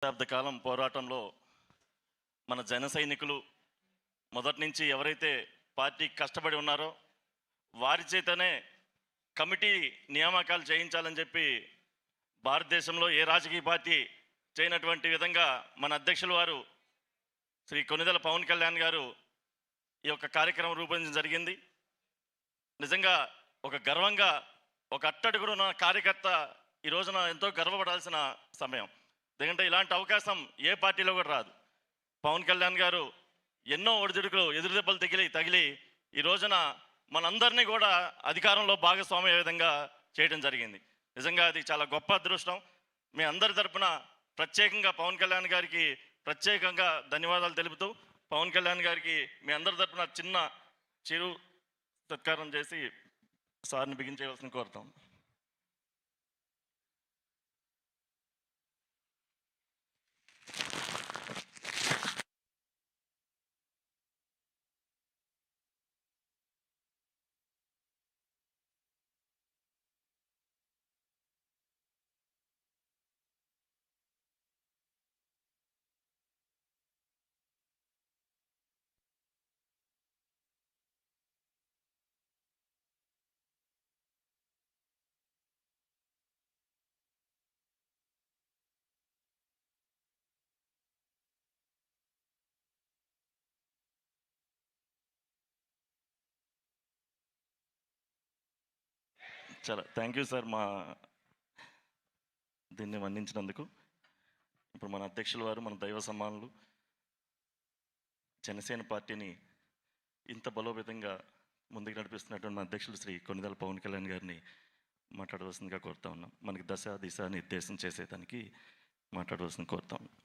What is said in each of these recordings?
దశాబ్ద కాలం పోరాటంలో మన జన సైనికులు మొదటి నుంచి ఎవరైతే పార్టీకి కష్టపడి ఉన్నారో వారి చేతనే కమిటీ నియామకాలు చేయించాలని చెప్పి భారతదేశంలో ఏ రాజకీయ పార్టీ చేయనటువంటి విధంగా మన అధ్యక్షుల వారు శ్రీ కొనిదెల పవన్ కళ్యాణ్ గారు ఈ యొక్క కార్యక్రమం రూపొందించడం జరిగింది. నిజంగా ఒక గర్వంగా ఒక అట్టడుగున ఉన్న కార్యకర్త ఈ రోజున ఎంతో గర్వపడాల్సిన సమయం. ఎందుకంటే ఇలాంటి అవకాశం ఏ పార్టీలో కూడా రాదు. పవన్ కళ్యాణ్ గారు ఎన్నో ఒడిదుడుకులు ఎదురుదెబ్బలు తగిలి ఈ రోజున మనందరినీ కూడా అధికారంలో భాగస్వామ్య విధంగా చేయడం జరిగింది. నిజంగా అది చాలా గొప్ప అదృష్టం. మీ అందరి తరపున ప్రత్యేకంగా పవన్ కళ్యాణ్ గారికి ప్రత్యేకంగా ధన్యవాదాలు తెలుపుతూ పవన్ కళ్యాణ్ గారికి మీ అందరి తరపున చిరు సత్కారం చేసి సార్ని బిగించేయవలసిన కోరుతాం. చాలా థ్యాంక్ యూ సార్ దీన్ని మన్నించినందుకు. ఇప్పుడు మన అధ్యక్షుల వారు మన దైవ సమ్మానులు జనసేన పార్టీని ఇంత బలోపేతంగా ముందుకు నడిపిస్తున్నటువంటి మన అధ్యక్షులు శ్రీ కొనిదెల పవన్ కళ్యాణ్ గారిని మాట్లాడవలసిందిగా కోరుతా ఉన్నాం. మనకి దశ దిశ నిర్దేశం చేసేదానికి మాట్లాడవలసింది కోరుతా ఉన్నాం.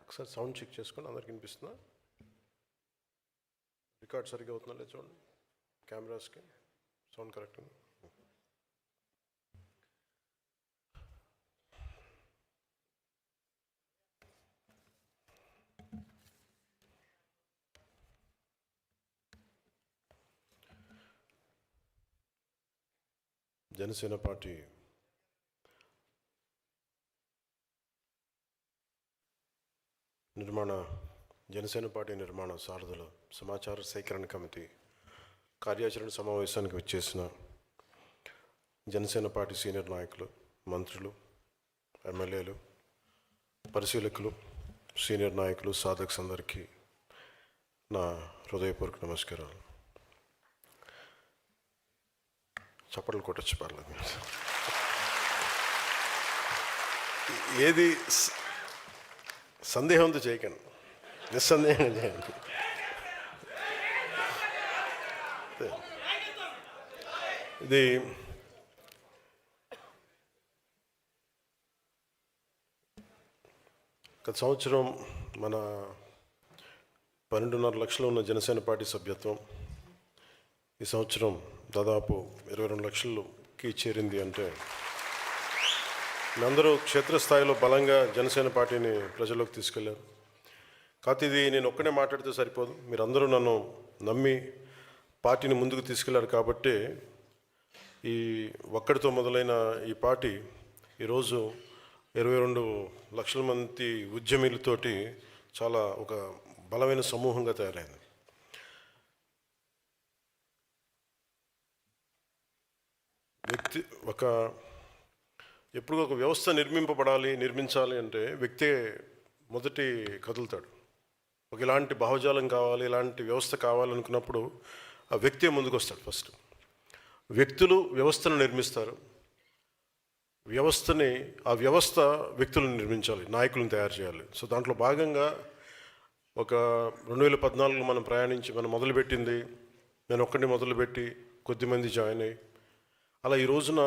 ఒకసారి సౌండ్ చెక్ చేసుకోండి. అందరికి వినిపిస్తుందా? రికార్డ్ సరిగ్గా అవుతుందా లేదు చూడండి. కెమెరాస్కి సౌండ్ కరెక్ట్ ఉంది. జనసేన పార్టీ నిర్మాణ సారథుల సమాచార సేకరణ కమిటీ కార్యాచరణ సమావేశానికి వచ్చేసిన జనసేన పార్టీ సీనియర్ నాయకులు, మంత్రులు, ఎమ్మెల్యేలు, పరిశీలకులు, సీనియర్ నాయకులు, సాధక్స్ అందరికీ నా హృదయపూర్వక నమస్కారాలు. చప్పట్లు కొట్టచ్చు పర్లేదు. ఏది సందేహంతో చేయకండి, నిస్సందేహంగా చేయండి. ఇది గత సంవత్సరం మన 12.5 లక్షలు ఉన్న జనసేన పార్టీ సభ్యత్వం ఈ సంవత్సరం దాదాపు 22 లక్షలకి చేరింది. అంటే అందరూ క్షేత్రస్థాయిలో బలంగా జనసేన పార్టీని ప్రజల్లోకి తీసుకెళ్లారు. కాకపోతే ఇది నేను ఒక్కడే మాట్లాడితే సరిపోదు. మీరందరూ నన్ను నమ్మి పార్టీని ముందుకు తీసుకెళ్లారు కాబట్టి ఈ ఒక్కడితో మొదలైన ఈ పార్టీ ఈరోజు 22 లక్షల మంది ఉద్యమీలతోటి చాలా ఒక బలమైన సమూహంగా తయారైంది. వ్యక్తి ఎప్పుడు ఒక వ్యవస్థ నిర్మించాలి అంటే వ్యక్తే మొదటి కదులుతాడు. ఇలాంటి భావజాలం కావాలి, ఇలాంటి వ్యవస్థ కావాలనుకున్నప్పుడు ఆ వ్యక్తే ముందుకు వస్తాడు. ఫస్ట్ వ్యక్తులు వ్యవస్థను నిర్మిస్తారు, ఆ వ్యవస్థ వ్యక్తులను నిర్మించాలి, నాయకులను తయారు చేయాలి. సో దాంట్లో భాగంగా 2014 మనం మొదలుపెట్టింది, నేను ఒక్కడిని మొదలుపెట్టి కొద్దిమంది జాయిన్ అయ్యి, అలా ఈ రోజున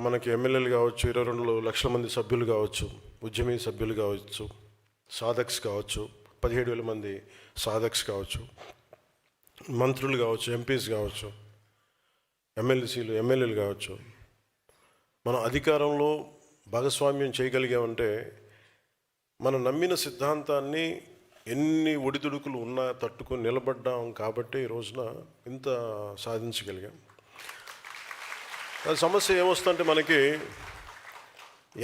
మనకి ఎమ్మెల్యేలు కావచ్చు, 22 లక్షల మంది సభ్యులు కావచ్చు, ఉద్యమీ సభ్యులు కావచ్చు, సాధక్స్ కావచ్చు, 17,000 మంది సాధక్స్ కావచ్చు, మంత్రులు కావచ్చు, ఎంపీస్ కావచ్చు, ఎమ్మెల్యేలు కావచ్చు, మనం అధికారంలో భాగస్వామ్యం చేయగలిగామంటే మనం నమ్మిన సిద్ధాంతాన్ని ఎన్ని ఒడిదుడుకులు ఉన్నా తట్టుకొని నిలబడ్డాం కాబట్టి ఈ రోజున ఇంత సాధించగలిగాం. సమస్య ఏమొస్తుందంటే మనకి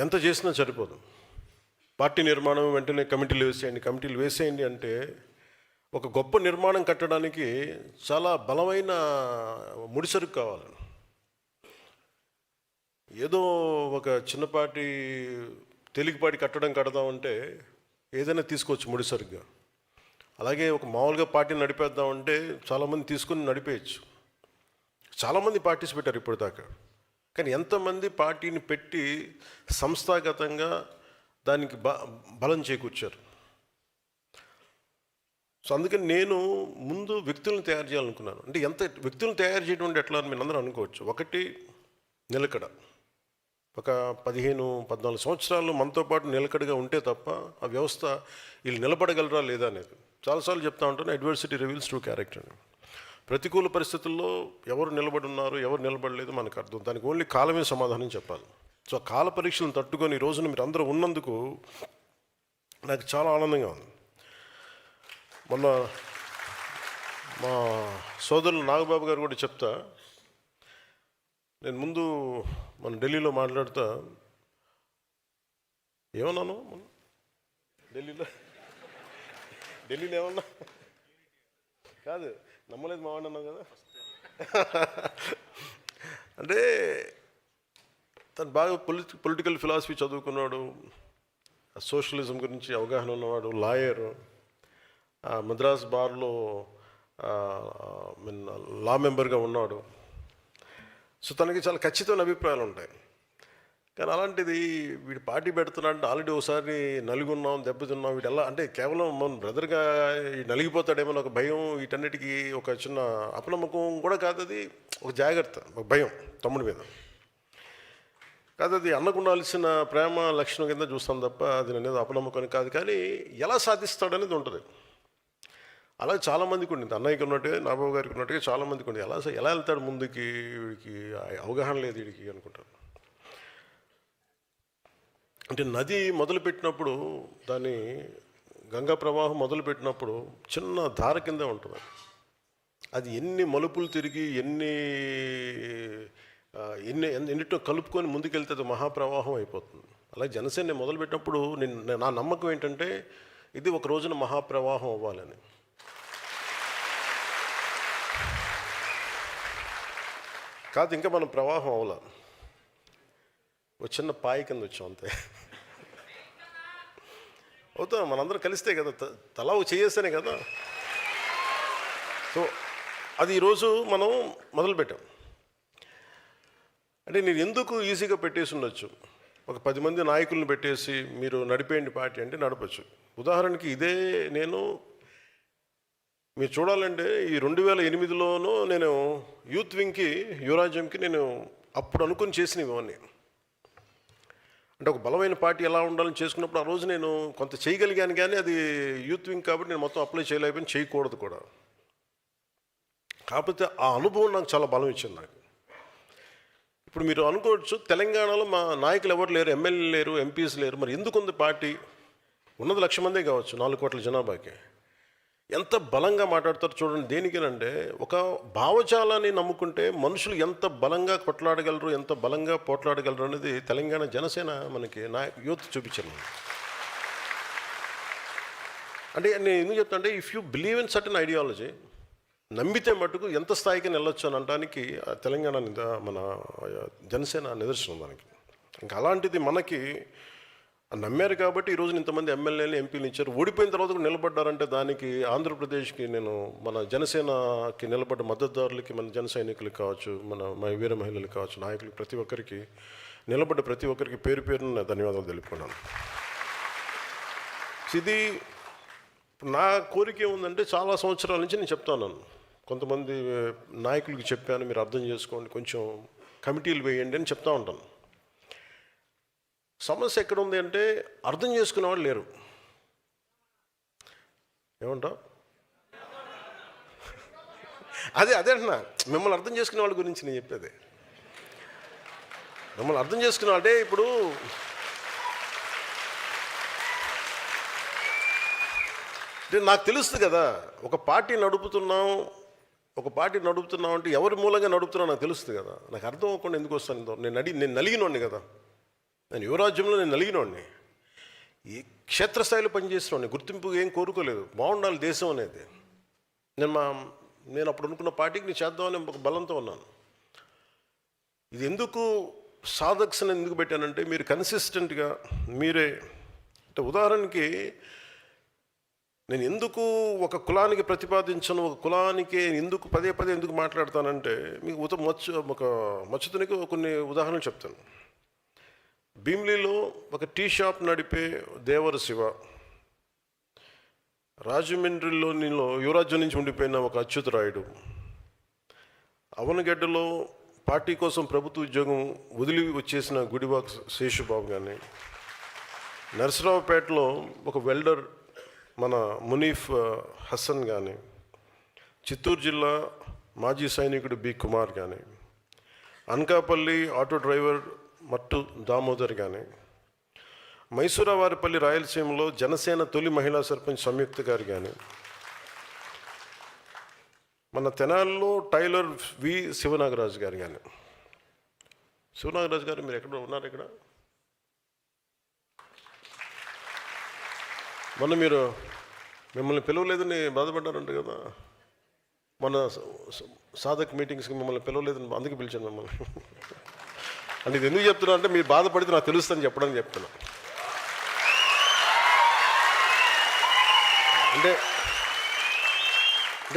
ఎంత చేసినా సరిపోదు. పార్టీ నిర్మాణం వెంటనే కమిటీలు వేసేయండి అంటే ఒక గొప్ప నిర్మాణం కట్టడానికి చాలా బలమైన ముడిసరుకు కావాలి. ఏదో ఒక చిన్నపాటి తేలికపాటి కడదామంటే ఏదైనా తీసుకోవచ్చు ముడిసరుగ్గా. అలాగే ఒక మామూలుగా పార్టీని నడిపేద్దామంటే చాలామంది తీసుకుని నడిపేయచ్చు. చాలామంది పార్టీస్ పెట్టారు ఇప్పటిదాకా, కానీ ఎంతమంది పార్టీని పెట్టి సంస్థాగతంగా దానికి బలం చేకూర్చారు. సో అందుకని నేను ముందు వ్యక్తులను తయారు చేయాలనుకున్నాను. అంటే వ్యక్తులను తయారు చేయడం ఎట్లా అని మీరు అందరూ అనుకోవచ్చు. ఒకటి, నిలకడ. 15-14 సంవత్సరాలు మనతో పాటు నిలకడగా ఉంటే తప్ప ఆ వ్యవస్థ వీళ్ళు నిలబడగలరా లేదా అనేది. చాలాసార్లు చెప్తా ఉంటాను, అడ్వర్సిటీ రివీల్స్ ట్రూ క్యారెక్టర్ అని. ప్రతికూల పరిస్థితుల్లో ఎవరు నిలబడి ఉన్నారు, ఎవరు నిలబడలేదు మనకు అర్థం. దానికి ఓన్లీ కాలమే సమాధానం చెప్పాలి. సో కాల పరీక్షలను తట్టుకొని ఈ రోజున మీరు అందరూ ఉన్నందుకు నాకు చాలా ఆనందంగా ఉంది. మొన్న మా సోదరులు నాగబాబు గారు కూడా చెప్తా, నేను ముందు మన ఢిల్లీలో మాట్లాడుతా ఏమన్నాను, ఢిల్లీలో ఏమన్నా కాదు, నమ్మలేదు మావాడు అన్నావు కదా. అంటే తను బాగా పొలిటికల్ ఫిలాసఫీ చదువుకున్నాడు, సోషలిజం గురించి అవగాహన ఉన్నవాడు, లాయరు, మద్రాస్ బార్లో లా మెంబర్గా ఉన్నాడు. సో తనకి చాలా ఖచ్చితమైన అభిప్రాయాలు ఉంటాయి. కానీ అలాంటిది వీడు పార్టీ పెడుతున్నాడంటే ఆల్రెడీ ఒకసారి నలుగున్నాం, దెబ్బతిన్నాం, వీడు ఎలా అంటే కేవలం మన బ్రదర్గా నలిగిపోతాడేమో ఒక భయం, వీటన్నిటికీ ఒక చిన్న అపనమ్మకం కూడా కాదు, అది ఒక జాగ్రత్త, ఒక భయం తమ్ముడి మీద కాదు. అది అన్నకు ఉండాల్సిన ప్రేమ లక్షణం కింద చూస్తాం తప్ప అది అనేది అపనమ్మకం కాదు. కానీ ఎలా సాధిస్తాడనేది ఉంటుంది. అలాగే చాలామందికి ఉండింది, అన్నయ్యకి ఉన్నట్టుగా నాబాబు గారికి ఉన్నట్టుగా చాలామందికి ఉండింది. ఎలా వెళ్తాడు ముందుకి, వీడికి అవగాహన లేదు వీడికి అనుకుంటాను. అంటే నది మొదలుపెట్టినప్పుడు, దాని గంగా ప్రవాహం మొదలుపెట్టినప్పుడు చిన్న ధార కిందే ఉంటుంది. అది ఎన్ని మలుపులు తిరిగి ఎన్నిటో కలుపుకొని ముందుకెళ్తే అది మహాప్రవాహం అయిపోతుంది. అలాగే జనసేన మొదలుపెట్టినప్పుడు నా నమ్మకం ఏంటంటే ఇది ఒక రోజున మహాప్రవాహం అవ్వాలని. కాదు, ఇంకా మనం ప్రవాహం అవ్వాల, ఒక చిన్న పాయి కింద వచ్చాం అంతే. అవుతాం మనందరం కలిస్తే కదా, తలా చేయేస్తేనే కదా. సో అది ఈరోజు మనం మొదలుపెట్టాం. అంటే నేను ఎందుకు ఈజీగా పెట్టేసి ఉండొచ్చు, ఒక 10 మంది నాయకులను పెట్టేసి మీరు నడిపేయండి పార్టీ అంటే నడపచ్చు. ఉదాహరణకి ఇదే మీరు చూడాలంటే ఈ 2008లోనూ నేను యూత్ వింగ్కి, యువరాజ్యంకి నేను అప్పుడు అనుకుని చేసినవి ఇవన్నీ. అంటే ఒక బలమైన పార్టీ ఎలా ఉండాలని చేసుకున్నప్పుడు ఆ రోజు నేను కొంత చేయగలిగాను, కానీ అది యూత్ వింగ్ కాబట్టి నేను మొత్తం అప్లై చేయలేకపోయినా, చేయకూడదు కూడా. కాకపోతే ఆ అనుభవం నాకు చాలా బలం ఇచ్చింది నాకు. ఇప్పుడు మీరు అనుకోవచ్చు, తెలంగాణలో మా నాయకులు ఎవరు లేరు, ఎమ్మెల్యేలు లేరు, ఎంపీస్ లేరు, మరి ఎందుకు ఉంది పార్టీ? ఉన్నది 1,00,000 మందే కావచ్చు 4 కోట్ల జనాభాకి. ఎంత బలంగా మాట్లాడతారు చూడండి. దేనికేనంటే ఒక భావజాలాన్ని నమ్ముకుంటే మనుషులు ఎంత బలంగా కొట్లాడగలరు, ఎంత బలంగా పోట్లాడగలరు అనేది తెలంగాణ జనసేన మనకి యూత్ చూపించారు. అంటే నేను ఎందుకు చెప్తాను అంటే, if you believe in certain ideology, నమ్మితే మటుకు ఎంత స్థాయికి వెళ్ళొచ్చు అని అనడానికి తెలంగాణ మన జనసేన నిదర్శనం దానికి. ఇంకా అలాంటిది మనకి నమ్మారు కాబట్టి ఈరోజు ఇంతమంది ఎమ్మెల్యేలు ఎంపీలు ఇచ్చారు. ఓడిపోయిన తర్వాత కూడా నిలబడ్డారంటే దానికి ఆంధ్రప్రదేశ్కి నేను మన జనసేనకి నిలబడ్డ మద్దతుదారులకి, మన జన సైనికులకు కావచ్చు, మన వీర మహిళలకు కావచ్చు, నాయకులకి, ప్రతి ఒక్కరికి నిలబడ్డ ప్రతి ఒక్కరికి పేరు పేరున ధన్యవాదాలు తెలుపుకున్నాను. ఇది నా కోరిక ఏముందంటే చాలా సంవత్సరాల నుంచి నేను చెప్తాను, కొంతమంది నాయకులకి చెప్పాను, మీరు అర్థం చేసుకోండి, కొంచెం కమిటీలు వేయండి అని చెప్తా ఉంటాను. సమస్య ఎక్కడ ఉంది అంటే అర్థం చేసుకునే వాళ్ళు లేరు. ఏమంటావు? అదే అంటున్నా, మిమ్మల్ని అర్థం చేసుకునే వాళ్ళ గురించి నేను చెప్పేది. మిమ్మల్ని అర్థం చేసుకునే అంటే ఇప్పుడు నాకు తెలుస్తుంది కదా, ఒక పార్టీ నడుపుతున్నాం అంటే ఎవరి మూలంగా నడుపుతున్నా నాకు తెలుస్తుంది కదా. నాకు అర్థం అవ్వకుండా ఎందుకు వస్తాను? నేను నలిగినోడిని కదా, నేను యువరాజ్యంలో నేను నలిగినోడిని, ఈ క్షేత్రస్థాయిలో పనిచేసినోడిని, గుర్తింపు ఏం కోరుకోలేదు, బాగుండాలి దేశం అనేది. నేను అప్పుడు అనుకున్న పార్టీకి నేను చేద్దామని ఒక బలంతో ఉన్నాను. ఇది ఎందుకు సాధక్స్ని ఎందుకు పెట్టానంటే మీరు కన్సిస్టెంట్గా మీరే, అంటే ఉదాహరణకి నేను ఎందుకు ఒక కులానికి ప్రతిపాదించను, ఒక కులానికి ఎందుకు పదే ఎందుకు మాట్లాడతానంటే మీకు మచ్చుతునికి కొన్ని ఉదాహరణలు చెప్తాను. భీమిలీలో ఒక టీ షాప్ నడిపే దేవర శివ, రాజమండ్రిలో యువరాజ్యం నుంచి ఉండిపోయిన ఒక అచ్యుతరాయుడు, అవనగడ్డలో పార్టీ కోసం ప్రభుత్వ ఉద్యోగం వదిలి వచ్చేసిన గుడివాక్ శేషుబాబు కానీ, నరసరావుపేటలో ఒక వెల్డర్ మన మునీఫ్ హసన్ కానీ, చిత్తూరు జిల్లా మాజీ సైనికుడు బి కుమార్ కానీ, అనకాపల్లి ఆటో డ్రైవర్ మట్టు దామోదర్ కానీ, మైసూరావారిపల్లి రాయలసీమలో జనసేన తొలి మహిళా సర్పంచ్ సంయుక్త గారు కానీ, మన తెనాలిలో టైలర్ వి శివనాగరాజు గారు కానీ. శివనాగరాజు గారు మీరు ఎక్కడ ఉన్నారు? ఇక్కడ మొన్న మిమ్మల్ని పిలవలేదని బాధపడ్డారంట కదా, మన సాధక్ మీటింగ్స్కి మిమ్మల్ని పిలవలేదని అందుకే పిలిచాను మిమ్మల్ని. అంటే ఇది ఎందుకు చెప్తున్నా అంటే మీరు బాధపడితే నాకు తెలుస్తుందని చెప్పడానికి చెప్తున్నా. అంటే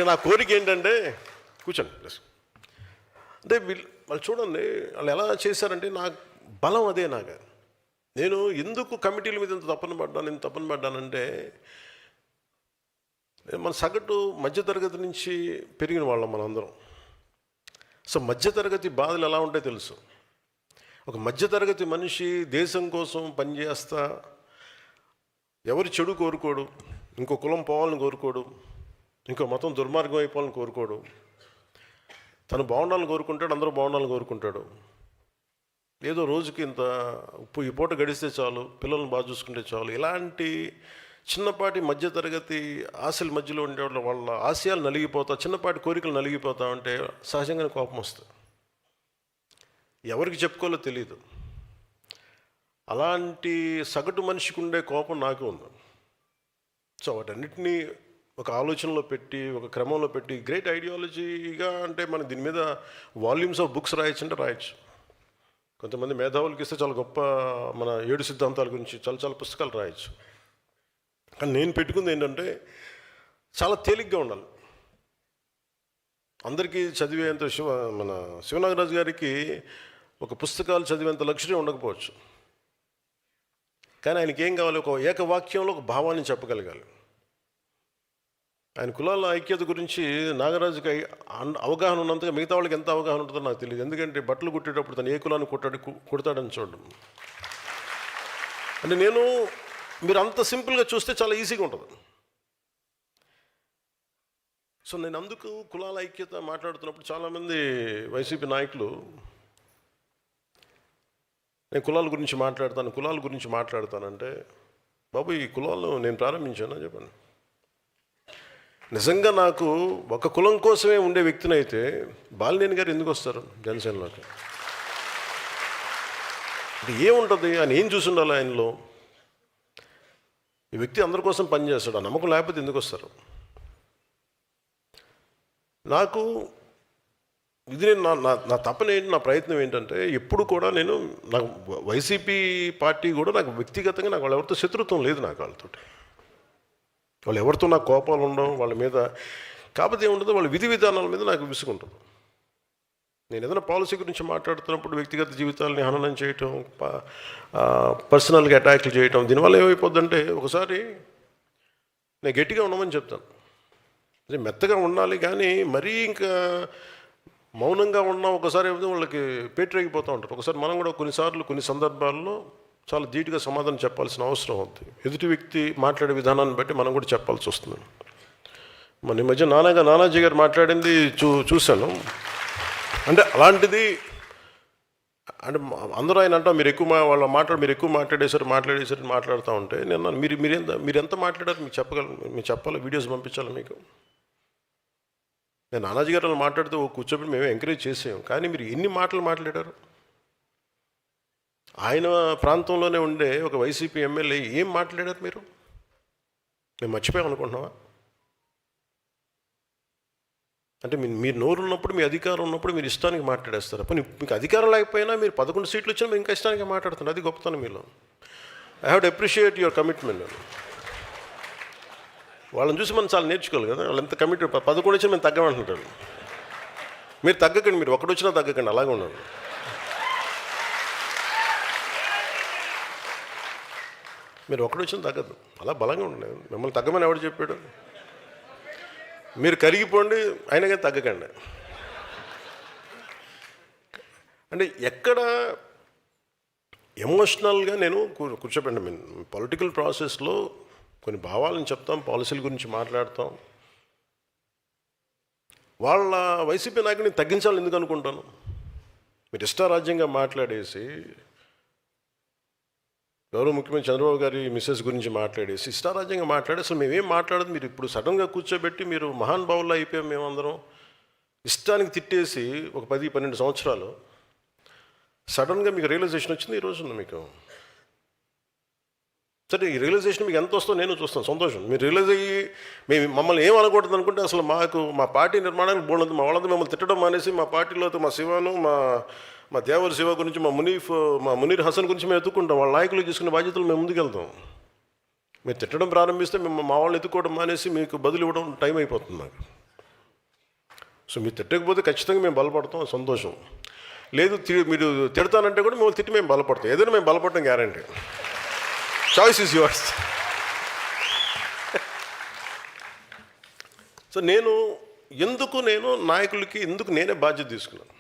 నా కోరిక ఏంటంటే, కూర్చోండి ప్లస్, అంటే వాళ్ళు చూడండి వాళ్ళు ఎలా చేశారంటే నాకు బలం అదే. నేను ఎందుకు కమిటీల మీద ఇంత తపన పడ్డానంటే మన సగటు మధ్యతరగతి నుంచి పెరిగిన వాళ్ళం మనందరం. సో మధ్యతరగతి బాధలు ఎలా ఉంటాయో తెలుసు. ఒక మధ్యతరగతి మనిషి దేశం కోసం పనిచేస్తా ఎవరి చెడు కోరుకోడు, ఇంకో కులం పోవాలని కోరుకోడు, ఇంకో మతం దుర్మార్గం అయిపోవాలని కోరుకోడు, తను బాగుండాలని కోరుకుంటాడు, అందరూ బాగుండాలని కోరుకుంటాడు. ఏదో రోజుకి ఇంత ఈ పూట గడిస్తే చాలు, పిల్లల్ని బాగా చూసుకుంటే చాలు, ఇలాంటి చిన్నపాటి మధ్యతరగతి ఆశల మధ్యలో ఉండే వాళ్ళ ఆశయాలు నలిగిపోతా, చిన్నపాటి కోరికలు నలిగిపోతా ఉంటే సహజంగానే కోపం వస్తుంది. ఎవరికి చెప్పుకోవాలో తెలియదు. అలాంటి సగటు మనిషికి ఉండే కోపం నాకు ఉంది. సో వాటన్నిటినీ ఒక ఆలోచనలో పెట్టి, ఒక క్రమంలో పెట్టి, గ్రేట్ ఐడియాలజీగా అంటే మనం దీని మీద వాల్యూమ్స్ ఆఫ్ బుక్స్ రాయొచ్చు అంటే రాయొచ్చు. కొంతమంది మేధావులకి ఇస్తే చాలా గొప్ప మన 7 సిద్ధాంతాల గురించి చాలా పుస్తకాలు రాయొచ్చు. కానీ నేను పెట్టుకుంది ఏంటంటే చాలా తేలిగ్గా ఉండాలి. అందరికీ చదివేంత మన శివనాగరాజు గారికి ఒక పుస్తకాలు చదివేంత లక్ష్యం ఉండకపోవచ్చు, కానీ ఆయనకి ఏం కావాలి, ఒక ఏకవాక్యంలో ఒక భావాన్ని చెప్పగలగాలి. ఆయన కులాల ఐక్యత గురించి నాగరాజుకి అవగాహన ఉన్నంతగా మిగతా వాళ్ళకి ఎంత అవగాహన ఉంటుందో నాకు తెలియదు. ఎందుకంటే బట్టలు కుట్టేటప్పుడు తను ఏ కులాన్ని కుడతాడని చూడడం అంటే మీరు అంత సింపుల్గా చూస్తే చాలా ఈజీగా ఉంటుంది. సో నేను అందుకు కులాల ఐక్యత మాట్లాడుతున్నప్పుడు చాలామంది వైసీపీ నాయకులు నేను కులాల గురించి మాట్లాడతానంటే, బాబు ఈ కులాలను నేను ప్రారంభించాను చెప్పండి. నిజంగా నాకు ఒక కులం కోసమే ఉండే వ్యక్తిని అయితే బాలినేని గారు ఎందుకు వస్తారు జనసేనలోకి? అంటే ఏముంటుంది, ఆయన ఏం చూసి ఉండాలి ఆయనలో? ఈ వ్యక్తి అందరి కోసం పనిచేస్తాడు, ఆ నమ్మకం లేకపోతే ఎందుకు వస్తారు? నాకు ఇది నేను నా తపన ఏంటి, నా ప్రయత్నం ఏంటంటే ఎప్పుడు కూడా నాకు వైసీపీ పార్టీ కూడా నాకు వ్యక్తిగతంగా నాకు వాళ్ళు ఎవరితో శత్రుత్వం లేదు. నాకు వాళ్ళతోటి వాళ్ళు ఎవరితో నాకు కోపాలు ఉండవు వాళ్ళ మీద. కాకపోతే ఏముంటుందో వాళ్ళ విధి విధానాల మీద నాకు విసుగుంటుంది. నేను ఏదైనా పాలసీ గురించి మాట్లాడుతున్నప్పుడు వ్యక్తిగత జీవితాలని హననం చేయటం, పర్సనల్గా అటాక్లు చేయటం, దీనివల్ల ఏమైపోద్దంటే ఒకసారి నేను గట్టిగా ఉండమని చెప్తాను, అదే మెత్తగా ఉండాలి. కానీ మరీ ఇంకా మౌనంగా ఉన్నా ఒకసారి ఏమిటో వాళ్ళకి పేటరేగిపోతూ ఉంటారు. ఒకసారి మనం కూడా కొన్నిసార్లు కొన్ని సందర్భాల్లో చాలా ధీటుగా సమాధానం చెప్పాల్సిన అవసరం ఉంది. ఎదుటి వ్యక్తి మాట్లాడే విధానాన్ని బట్టి మనం కూడా చెప్పాల్సి వస్తుంది. మన ఈ మధ్య నానాజీ గారు మాట్లాడింది చూశాను. అంటే అలాంటిది అంటే అందరూ ఆయన అంటాం మీరు ఎక్కువ మాట్లాడేశారు మాట్లాడుతూ ఉంటే నేను మీరు ఎంత మాట్లాడారు మీకు చెప్పాలి, వీడియోస్ పంపించాలి మీకు. నేను నానాజీ గారు వాళ్ళు మాట్లాడితే కూర్చోబెట్టి మేము ఎంకరేజ్ చేసాం. కానీ మీరు ఎన్ని మాటలు మాట్లాడారు? ఆయన ప్రాంతంలోనే ఉండే ఒక వైసీపీ ఎమ్మెల్యే ఏం మాట్లాడారు మీరు? మేము మర్చిపోయాం అనుకుంటున్నావా? అంటే మీరు నోరు ఉన్నప్పుడు, మీ అధికారం ఉన్నప్పుడు మీరు ఇష్టానికి మాట్లాడేస్తారు. అప్పుడు మీకు అధికారం లేకపోయినా మీరు 11 సీట్లు వచ్చినా మీరు ఇంకా ఇష్టానికి మాట్లాడుతున్నారు. అది గొప్పతనం మీలో. I have to appreciate your commitment. వాళ్ళని చూసి మనం చాలా నేర్చుకోవాలి కదా. వాళ్ళు ఎంత కమిట్ 11 వచ్చినా మేము తగ్గమంటున్నారు. మీరు తగ్గకండి, మీరు ఒకటి వచ్చినా తగ్గకండి, అలాగే ఉండండి. మీరు ఒకటి వచ్చినా తగ్గదు, అలా బలంగా ఉండండి. మిమ్మల్ని తగ్గమని ఎవడు చెప్పాడు? మీరు కరిగిపోండి, అయినా కానీ తగ్గకండి. అంటే ఎక్కడ ఎమోషనల్గా నేను కూర్చోబెండి. పొలిటికల్ ప్రాసెస్లో కొన్ని భావాలను చెప్తాం, పాలసీల గురించి మాట్లాడతాం. వాళ్ళ వైసీపీ నాయకుడిని తగ్గించాలని ఎందుకు అనుకుంటాను? మీరు ఇష్టారాజ్యంగా మాట్లాడేసి గౌరవ ముఖ్యమంత్రి చంద్రబాబు గారి మిస్సెస్ గురించి మాట్లాడేసి ఇష్టారాజ్యంగా మాట్లాడి అసలు మేమేం మాట్లాడదు. మీరు ఇప్పుడు సడన్గా కూర్చోబెట్టి మీరు మహానుభావుల్లో అయిపోయాం మేమందరం ఇష్టానికి తిట్టేసి ఒక 10-12 సంవత్సరాలు సడన్గా మీకు రియలైజేషన్ వచ్చింది ఈ రోజున మీకు. సరే, ఈ రియలైజేషన్ మీకు ఎంత వస్తుందో నేను చూస్తాను, సంతోషం. మీరు రియలైజ్ అయ్యి మమ్మల్ని ఏం అనకూడదు అనుకుంటే అసలు మా పార్టీ నిర్మాణానికి బోల్డ్ మా వాళ్ళంతా మిమ్మల్ని తిట్టడం మానేసి మా పార్టీలో మా శివను మా దేవరి శివ గురించి మా మునీర్ హసన్ గురించి మేము ఎత్తుకుంటాం. వాళ్ళ నాయకులు తీసుకునే బాధ్యతలు మేము ముందుకెళ్తాం. మీరు తిట్టడం ప్రారంభిస్తే మేము మా వాళ్ళని ఎత్తుకోవడం మానేసి మీకు బదులు ఇవ్వడం టైం అయిపోతుంది నాకు. సో మీరు తిట్టకపోతే ఖచ్చితంగా మేము బలపడతాం, సంతోషం. లేదు మీరు తిడతానంటే కూడా మిమ్మల్ని తిట్టి మేము బలపడతాం. ఏదైనా మేము బలపడటం guarantee. Choice is yours. So నేను నాయకులకి నేనే బాధ్యత తీసుకున్నాను.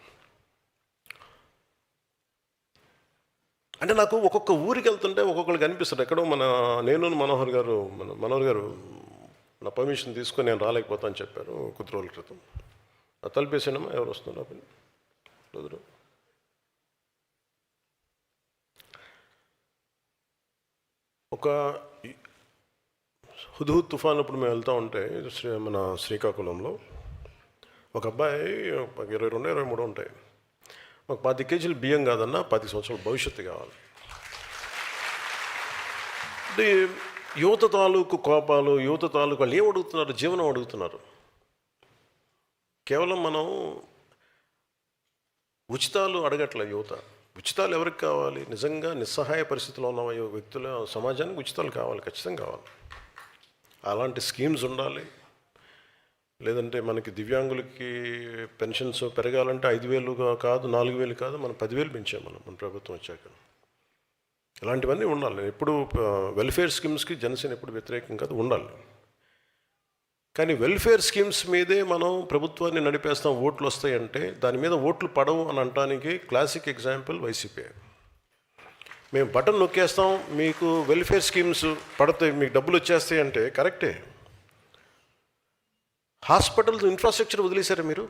అంటే నాకు ఒక్కొక్క ఊరికి వెళ్తుంటే ఒక్కొక్కరికి అనిపిస్తుంది ఎక్కడో మనోహర్ గారు నా పర్మిషన్ తీసుకొని నేను రాలేకపోతాను చెప్పారు కొద్ది రోజుల క్రితం. తలుపేసానమ్మా, ఎవరు వస్తున్నారు? ఒక హుద్హుద్ తుఫాన్ అప్పుడు మేము వెళ్తూ ఉంటే మన శ్రీకాకుళంలో ఒక అబ్బాయి 22-23 ఉంటాయి. మాకు 10 కేజీలు బియ్యం కాదన్నా 10 సంవత్సరాల భవిష్యత్తు కావాలి. అంటే యువత తాలూకు కోపాలు, యువత తాలూకు వాళ్ళు ఏం అడుగుతున్నారు? జీవనం అడుగుతున్నారు. కేవలం మనం ఉచితాలు అడగట్లే యువత. ఉచితాలు ఎవరికి కావాలి? నిజంగా నిస్సహాయ పరిస్థితిలో ఉన్న వ్యక్తుల సమాజానికి ఉచితాలు కావాలి, ఖచ్చితంగా కావాలి. అలాంటి స్కీమ్స్ ఉండాలి. లేదంటే మనకి దివ్యాంగులకి పెన్షన్స్ పెరగాలంటే 5,000 కాదు, 4,000 కాదు, మనం 10,000 పెంచాం మన ప్రభుత్వం వచ్చాక. ఇలాంటివన్నీ ఉండాలి. ఎప్పుడు వెల్ఫేర్ స్కీమ్స్కి జనసేన ఎప్పుడు వ్యతిరేకం కాదు, ఉండాలి. కానీ వెల్ఫేర్ స్కీమ్స్ మీదే మనం ప్రభుత్వాన్ని నడిపేస్తాం, ఓట్లు వస్తాయంటే దాని మీద ఓట్లు పడవు అని అనటానికి క్లాసిక్ ఎగ్జాంపుల్ వైసీపీ. మేము బటన్ నొక్కేస్తాం, మీకు వెల్ఫేర్ స్కీమ్స్ పడతాయి, మీకు డబ్బులు వచ్చేస్తాయి అంటే కరెక్టే. హాస్పిటల్స్ ఇన్ఫ్రాస్ట్రక్చర్ వదిలేశారా మీరు?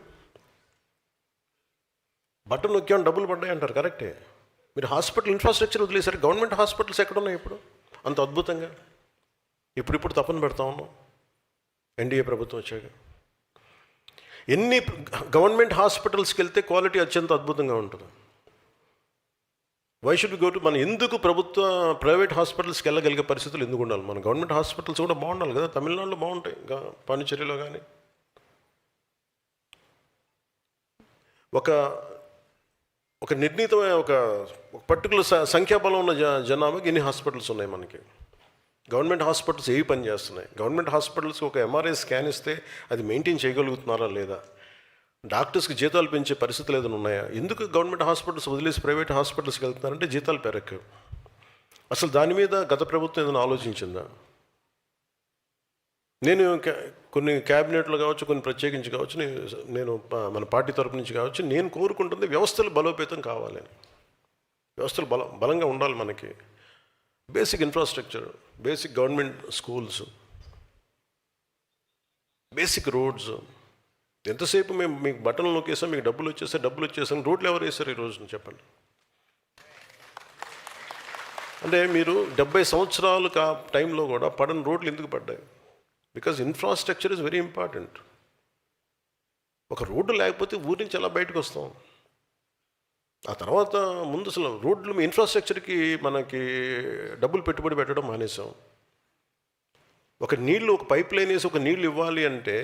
బటన్ నొక్కాం డబ్బులు పడ్డాయి అంటారు, కరెక్టే. మీరు హాస్పిటల్ ఇన్ఫ్రాస్ట్రక్చర్ వదిలేశారు. గవర్నమెంట్ హాస్పిటల్స్ ఎక్కడున్నాయి ఇప్పుడు అంత అద్భుతంగా? ఇప్పుడు తప్పని పెడతా ఉన్నాం ఎన్డీఏ ప్రభుత్వం వచ్చాక. ఎన్ని గవర్నమెంట్ హాస్పిటల్స్కి వెళ్తే క్వాలిటీ అత్యంత అద్భుతంగా ఉంటుంది. వై షుడ్ గో టు మనం ఎందుకు ప్రైవేట్ హాస్పిటల్స్కి వెళ్ళగలిగే పరిస్థితులు ఎందుకు ఉండాలి? మన గవర్నమెంట్ హాస్పిటల్స్ కూడా బాగుండాలి కదా. తమిళనాడులో బాగుంటాయి, పాండిచ్చేరిలో కానీ. ఒక నిర్ణీతమైన ఒక పర్టికులర్ సంఖ్యాబలం ఉన్న జనాభాకి ఎన్ని హాస్పిటల్స్ ఉన్నాయి మనకి. గవర్నమెంట్ హాస్పిటల్స్ ఏవి పని చేస్తున్నాయి? గవర్నమెంట్ హాస్పిటల్స్కి ఒక ఎంఆర్ఐ స్కాన్ ఇస్తే అది మెయింటైన్ చేయగలుగుతున్నారా లేదా? డాక్టర్స్కి జీతాలు పెంచే పరిస్థితులు ఏదైనా ఉన్నాయా? ఎందుకు గవర్నమెంట్ హాస్పిటల్స్ వదిలేసి ప్రైవేట్ హాస్పిటల్స్కి వెళ్తున్నారంటే జీతాలు పెరగవు. అసలు దాని మీద గత ప్రభుత్వం ఏదైనా ఆలోచించిందా? నేను కొన్ని క్యాబినెట్లు కావచ్చు, కొన్ని ప్రత్యేకించి కావచ్చు, నేను మన పార్టీ తరపు నుంచి కావచ్చు, నేను కోరుకుంటుంది వ్యవస్థలు బలోపేతం కావాలని. వ్యవస్థలు బలంగా ఉండాలి మనకి. Basic infrastructure, basic government schools, basic roads. ఎంతసేపు మేము మీకు బటన్లు నొక్కేసాం, మీకు డబ్బులు వచ్చేసాం. రోడ్లు ఎవరు వేశారు ఈ రోజున చెప్పండి? అంటే మీరు 70 సంవత్సరాలు టైంలో కూడా పడని రోడ్లు ఎందుకు పడ్డాయి? Because infrastructure is very important. ఒక రోడ్డు లేకపోతే ఊరి నుంచి ఎలా బయటకు వస్తాం? ఆ తర్వాత ముందు అసలు రోడ్లు ఇన్ఫ్రాస్ట్రక్చర్కి మనకి డబ్బులు పెట్టుబడి పెట్టడం మానేసాం. ఒక పైప్ లైన్ వేసి ఒక నీళ్ళు ఇవ్వాలి అంటే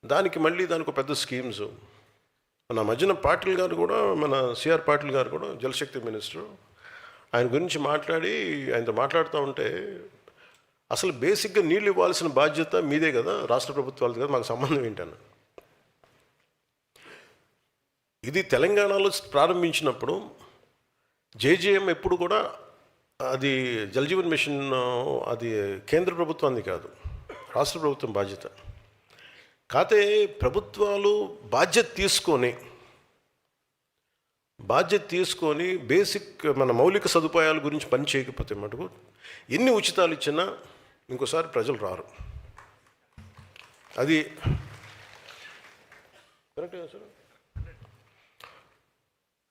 దానికి ఒక పెద్ద స్కీమ్స్. మన మధ్యన పాటిల్ గారు కూడా, మన సిఆర్ పాటిల్ గారు కూడా జలశక్తి మినిస్టర్, ఆయన గురించి ఆయనతో మాట్లాడుతూ ఉంటే అసలు బేసిక్గా నీళ్ళు ఇవ్వాల్సిన బాధ్యత మీదే కదా, రాష్ట్ర ప్రభుత్వాలది కదా, మాకు సంబంధం ఏంటన్న. ఇది తెలంగాణలో ప్రారంభించినప్పుడు జేజేఎం ఎప్పుడు కూడా అది జలజీవన్ మిషన్ అది కేంద్ర ప్రభుత్వాన్ని కాదు, రాష్ట్ర ప్రభుత్వం బాధ్యత. కాకపోతే ప్రభుత్వాలు బాధ్యత తీసుకొని బేసిక్ మన మౌలిక సదుపాయాల గురించి పని చేయకపోతే మటుకు ఎన్ని ఉచితాలు ఇచ్చినా ఇంకోసారి ప్రజలు రారు. అది కరెక్టే సార్.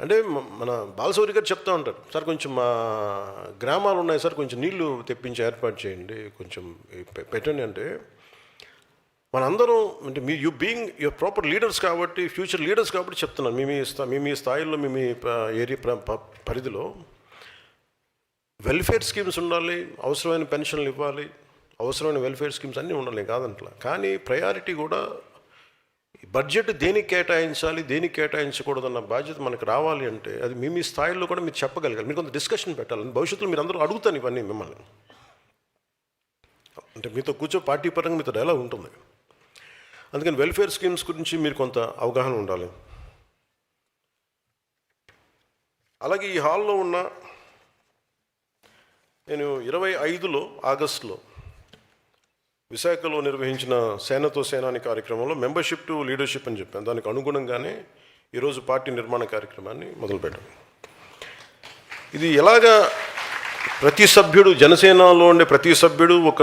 అంటే మన బాలశౌరి గారు చెప్తా ఉంటారు, సార్ కొంచెం మా గ్రామాలు ఉన్నాయి సార్, కొంచెం నీళ్లు తెప్పించి ఏర్పాటు చేయండి, కొంచెం పెట్టండి. అంటే మనందరం అంటే యువర్ ప్రాపర్ లీడర్స్ కాబట్టి, ఫ్యూచర్ లీడర్స్ కాబట్టి చెప్తున్నాను. మీ స్థాయిలో మీ ఏరియా పరిధిలో వెల్ఫేర్ స్కీమ్స్ ఉండాలి, అవసరమైన పెన్షన్లు ఇవ్వాలి, అవసరమైన వెల్ఫేర్ స్కీమ్స్ అన్నీ ఉండాలి కాదంట్లా. కానీ ప్రయారిటీ కూడా బడ్జెట్ దేనికి కేటాయించాలి, దేనికి కేటాయించకూడదన్న బాధ్యత మనకు రావాలి. అంటే అది మీ స్థాయిలో కూడా మీరు చెప్పగలగాలి. మీరు కొంత డిస్కషన్ పెట్టాలి. భవిష్యత్తులో మీరు అందరూ అడుగుతాను ఇవన్నీ మిమ్మల్ని. అంటే మీతో పార్టీ పరంగా మీతో డైలాగ్ ఉంటుంది. అందుకని వెల్ఫేర్ స్కీమ్స్ గురించి మీరు కొంత అవగాహన ఉండాలి. అలాగే ఈ హాల్లో ఉన్న నేను 25 ఆగస్టులో విశాఖలో నిర్వహించిన సేనతో సేనాని కార్యక్రమంలో మెంబర్షిప్ టు లీడర్షిప్ అని చెప్పాను. దానికి అనుగుణంగానే ఈరోజు పార్టీ నిర్మాణ కార్యక్రమాన్ని మొదలుపెట్టాం. ఇది ఎలాగా ప్రతి సభ్యుడు, జనసేనలో ఉండే ప్రతి సభ్యుడు ఒక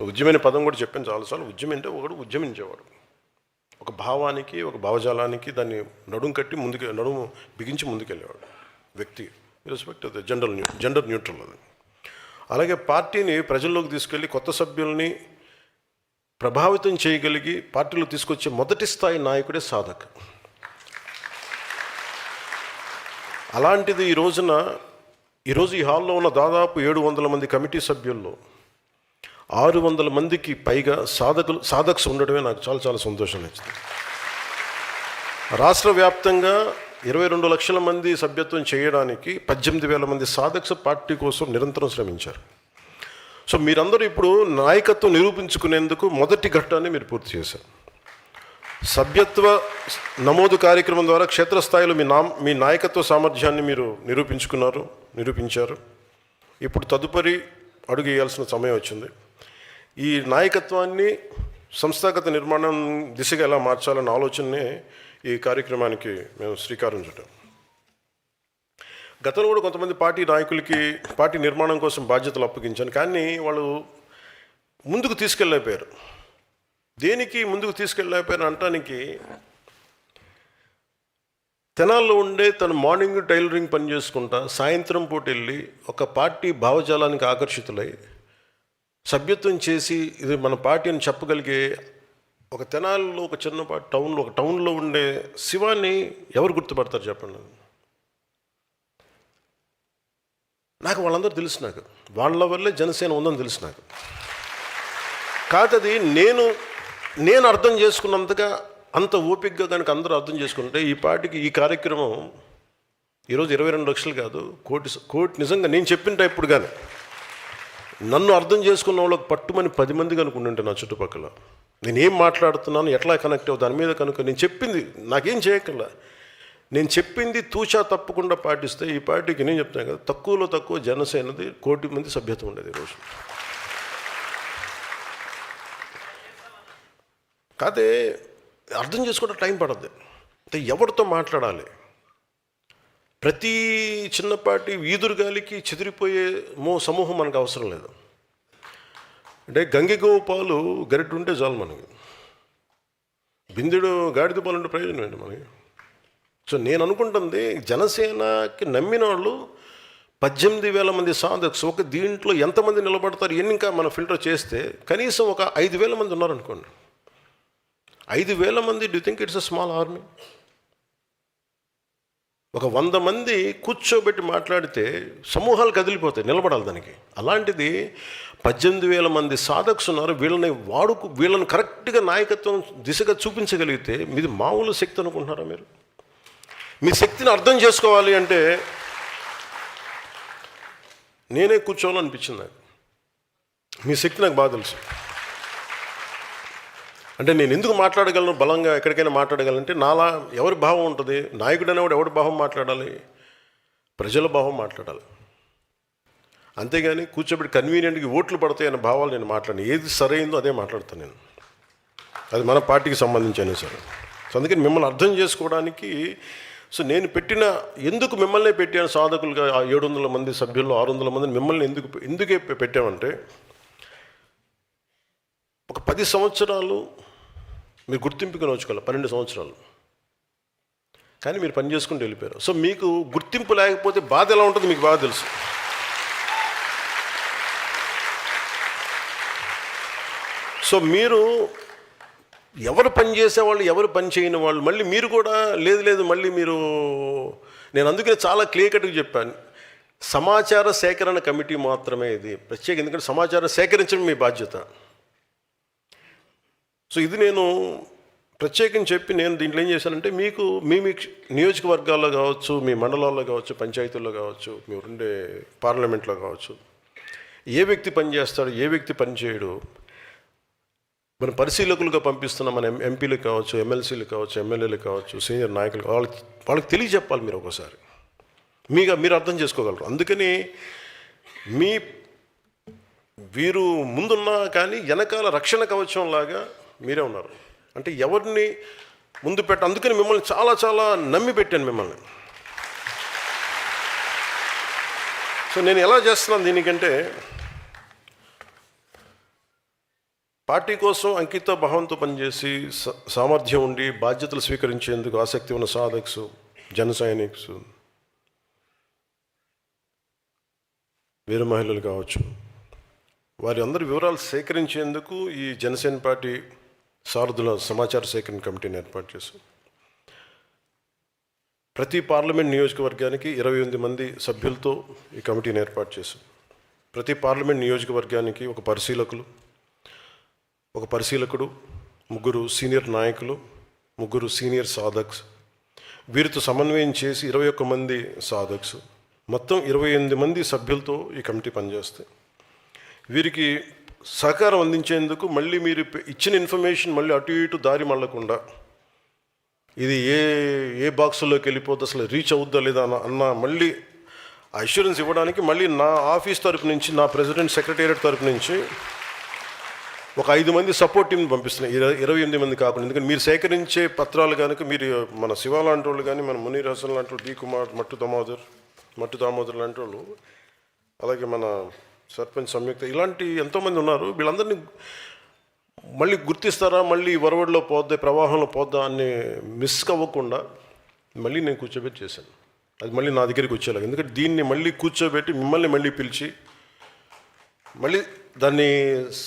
ఉద్యమైన పదం కూడా చెప్పాను చాలాసార్లు. ఉద్యమం అంటే ఒకడు ఉద్యమించేవాడు, ఒక భావానికి, ఒక భావజాలానికి దాన్ని నడుము బిగించి ముందుకెళ్ళేవాడు వ్యక్తి, రెస్పెక్ట్ అది జెండర్ న్యూట్రల్. అది అలాగే పార్టీని ప్రజల్లోకి తీసుకెళ్ళి కొత్త సభ్యుల్ని ప్రభావితం చేయగలిగి పార్టీలో తీసుకొచ్చే మొదటి స్థాయి నాయకుడే సాధక్. అలాంటిది ఈరోజు ఈ హాల్లో ఉన్న దాదాపు 700 మంది కమిటీ సభ్యుల్లో 600 మందికి పైగా సాధక్స్ ఉండడమే నాకు చాలా చాలా సంతోషం నచ్చింది. రాష్ట్ర వ్యాప్తంగా 22 లక్షల మంది సభ్యత్వం చేయడానికి 18,000 మంది సాధక్స్ పార్టీ కోసం నిరంతరం శ్రమించారు. సో మీరందరూ ఇప్పుడు నాయకత్వం నిరూపించుకునేందుకు మొదటి ఘట్టాన్ని మీరు పూర్తి చేశారు. సభ్యత్వ నమోదు కార్యక్రమం ద్వారా క్షేత్రస్థాయిలో మీ నాయకత్వ సామర్థ్యాన్ని మీరు నిరూపించారు. ఇప్పుడు తదుపరి అడుగు వేయాల్సిన సమయం వచ్చింది. ఈ నాయకత్వాన్ని సంస్థాగత నిర్మాణం దిశగా ఎలా మార్చాలన్న ఆలోచననే ఈ కార్యక్రమానికి మేము శ్రీకారం చుట్టాం. గతంలో కూడా కొంతమంది పార్టీ నాయకులకి పార్టీ నిర్మాణం కోసం బాధ్యతలు అప్పగించాను, కానీ వాళ్ళు ముందుకు తీసుకెళ్ళలేకపోయారు. దేనికి ముందుకు తీసుకెళ్ళలేకపోయారు అంటానికి, తెనాల్లో ఉండే తను మార్నింగ్ టైలరింగ్ పని చేసుకుంటా సాయంత్రం పూట వెళ్ళి ఒక పార్టీ భావజాలానికి ఆకర్షితులై సభ్యత్వం చేసి ఇది మన పార్టీ అని చెప్పగలిగే ఒక తెనాల్లో ఒక చిన్నపాటి టౌన్లో ఉండే శివాన్ని ఎవరు గుర్తుపడతారు చెప్పండి? నాకు వాళ్ళందరూ తెలుసు. నాకు వాళ్ళ వల్లే జనసేన ఉందని తెలుసు. నాకు కాదు, అది నేను అర్థం చేసుకున్నంతగా అంత ఓపికగా కనుక అందరూ అర్థం చేసుకుంటే ఈ పార్టీకి ఈ కార్యక్రమం ఈరోజు 22 లక్షలు కాదు, కోటి నిజంగా నేను చెప్పిన టైప్పుడు కానీ నన్ను అర్థం చేసుకున్న వాళ్ళకి పట్టుమని 10 మంది కనుక్కుంటుంటే నా చుట్టుపక్కల నేను ఏం మాట్లాడుతున్నాను, ఎట్లా కనెక్ట్ అవ్వ దాని మీద కనుక నేను చెప్పింది నాకేం చేయక్కర్లా, నేను చెప్పింది తూచా తప్పకుండా పాటిస్తే ఈ పార్టీకి నేను చెప్తాను కదా, తక్కువలో తక్కువ జనసేనది 1 కోటి మంది సభ్యత్వం ఉండేది ఈరోజు. కాదే అర్థం చేసుకోవడం టైం పడద్దు, అంటే ఎవరితో మాట్లాడాలి. ప్రతి చిన్నపాటి వీధురుగాలికి చెదిరిపోయే సమూహం మనకు అవసరం లేదు. అంటే గంగిగోవు పాలు గరిటె ఉంటే చాలు మనకి, బిందెడు గాడిద పాలు ఉంటే ప్రయోజనం ఏంటి మనకి. సో నేను అనుకుంటుంది జనసేనకి నమ్మిన వాళ్ళు 18,000 మంది సాధక్స్, ఒక దీంట్లో ఎంతమంది నిలబడతారు ఎన్ని ఇంకా మనం ఫిల్టర్ చేస్తే కనీసం ఒక 5,000 మంది ఉన్నారనుకోండి. 5,000 మంది, do think it's a small army? ఒక 100 మంది కూర్చోబెట్టి మాట్లాడితే సమూహాలు కదిలిపోతాయి, నిలబడాలి దానికి. అలాంటిది 18,000 మంది సాధక్స్ ఉన్నారు. వీళ్ళని కరెక్ట్గా నాయకత్వం దిశగా చూపించగలిగితే మీది మామూలు శక్తి అనుకుంటున్నారా మీరు? మీ శక్తిని అర్థం చేసుకోవాలి అంటే నేనే కూర్చోవాలనిపించింది నాకు. మీ శక్తి నాకు బాగా తెలుసు. అంటే నేను ఎందుకు మాట్లాడగలను, బలంగా ఎక్కడికైనా మాట్లాడగలంటే నాలా ఎవరి భావం ఉంటుంది, నాయకుడు అనేవాడు ఎవరి భావం మాట్లాడాలి, ప్రజల భావం మాట్లాడాలి. అంతేగాని కూర్చోబెట్టి కన్వీనియంట్గా ఓట్లు పడతాయి అనే భావాలు నేను మాట్లాడను. ఏది సరైందో అదే మాట్లాడతాను నేను, అది మన పార్టీకి సంబంధించి అయినా సరే. సో అందుకని మిమ్మల్ని అర్థం చేసుకోవడానికి సో నేను ఎందుకు మిమ్మల్ని పెట్టాను సాధకులుగా, 700 మంది సభ్యుల్లో 600 మందిని మిమ్మల్ని ఎందుకే పెట్టామంటే, ఒక 10 సంవత్సరాలు మీరు గుర్తింపుగా నోచుకోవాలి, 12 సంవత్సరాలు కానీ మీరు పని చేసుకుంటూ వెళ్ళిపోయారు. సో మీకు గుర్తింపు లేకపోతే బాధ ఎలా ఉంటుందో మీకు బాగా తెలుసు. సో మీరు ఎవరు పని చేసేవాళ్ళు, ఎవరు పని చేయని వాళ్ళు, మళ్ళీ మీరు కూడా లేదు మళ్ళీ మీరు, నేను అందుకనే చాలా క్లియర్ కట్గా చెప్పాను, సమాచార సేకరణ కమిటీ మాత్రమే ఇది ప్రత్యేక, ఎందుకంటే సమాచారం సేకరించడం మీ బాధ్యత. సో ఇది నేను ప్రత్యేకించి చెప్పి నేను దీంట్లో ఏం చేశానంటే, మీకు మీ నియోజకవర్గాల్లో కావచ్చు, మీ మండలాల్లో కావచ్చు, పంచాయతీల్లో కావచ్చు, మీరు ఉండే పార్లమెంట్లో కావచ్చు, ఏ వ్యక్తి పని చేస్తాడు, ఏ వ్యక్తి పని చేయడు, మన పరిశీలకులుగా పంపిస్తున్న మన ఎంపీలు కావచ్చు, ఎమ్మెల్సీలు కావచ్చు, ఎమ్మెల్యేలు కావచ్చు, సీనియర్ నాయకులు వాళ్ళకి తెలియజెప్పాలి. మీరు ఒకసారి మీరు అర్థం చేసుకోగలరు. అందుకని వీరు ముందున్నా కానీ వెనకాల రక్షణ కవచం లాగా మీరే ఉన్నారు. అంటే ఎవరిని ముందు అందుకని మిమ్మల్ని చాలా చాలా నమ్మి పెట్టాను మిమ్మల్ని. సో నేను ఎలా చేస్తున్నాను దీనికంటే, పార్టీ కోసం అంకిత భావంతో పనిచేసి సామర్థ్యం ఉండి బాధ్యతలు స్వీకరించేందుకు ఆసక్తి ఉన్న సాధక్స్, జన సైనిక్స్, వీర మహిళలు కావచ్చు, వారి అందరి వివరాలు సేకరించేందుకు ఈ జనసేన పార్టీ సారథుల సమాచార సేకరణ కమిటీని ఏర్పాటు చేశాం. ప్రతి పార్లమెంట్ నియోజకవర్గానికి 28 మంది సభ్యులతో ఈ కమిటీని ఏర్పాటు చేశాం. ప్రతి పార్లమెంట్ నియోజకవర్గానికి ఒక పరిశీలకుడు, 3 సీనియర్ నాయకులు, 3 సీనియర్ సాధక్స్, వీరితో సమన్వయం చేసి 21 మంది సాధక్స్, మొత్తం 28 మంది సభ్యులతో ఈ కమిటీ పనిచేస్తాయి. వీరికి సహకారం అందించేందుకు మళ్ళీ మీరు ఇచ్చిన ఇన్ఫర్మేషన్ మళ్ళీ అటు ఇటు దారి మళ్ళకుండా, ఇది ఏ బాక్సుల్లోకి వెళ్ళిపోతే అసలు రీచ్ అవుద్దా లేదా అన్న మళ్ళీ అష్యూరెన్స్ ఇవ్వడానికి మళ్ళీ నా ఆఫీస్ తరపు నుంచి, నా ప్రెసిడెంట్ సెక్రటేరియట్ తరపు నుంచి ఒక 5 మంది సపోర్ట్ టీంని పంపిస్తున్నాయి, 28 మంది కాకుండా. ఎందుకంటే మీరు సేకరించే పత్రాలు కనుక మీరు మన శివ లాంటి వాళ్ళు కానీ, మన మునీర్ హసన్ లాంటి వాళ్ళు, డి కుమార్, మట్టు దామోదర్ లాంటి వాళ్ళు, అలాగే మన సర్పంచ్ సంయుక్త, ఇలాంటి ఎంతోమంది ఉన్నారు. వీళ్ళందరినీ మళ్ళీ గుర్తిస్తారా, మళ్ళీ వరవడిలో పోద్దా, ప్రవాహంలో పోద్దా అని మిస్ అవ్వకుండా మళ్ళీ నేను కూర్చోబెట్టి చేశాను. అది మళ్ళీ నా దగ్గరికి వచ్చేలాగా, ఎందుకంటే దీన్ని మళ్ళీ కూర్చోబెట్టి మిమ్మల్ని మళ్ళీ పిలిచి మళ్ళీ దాన్ని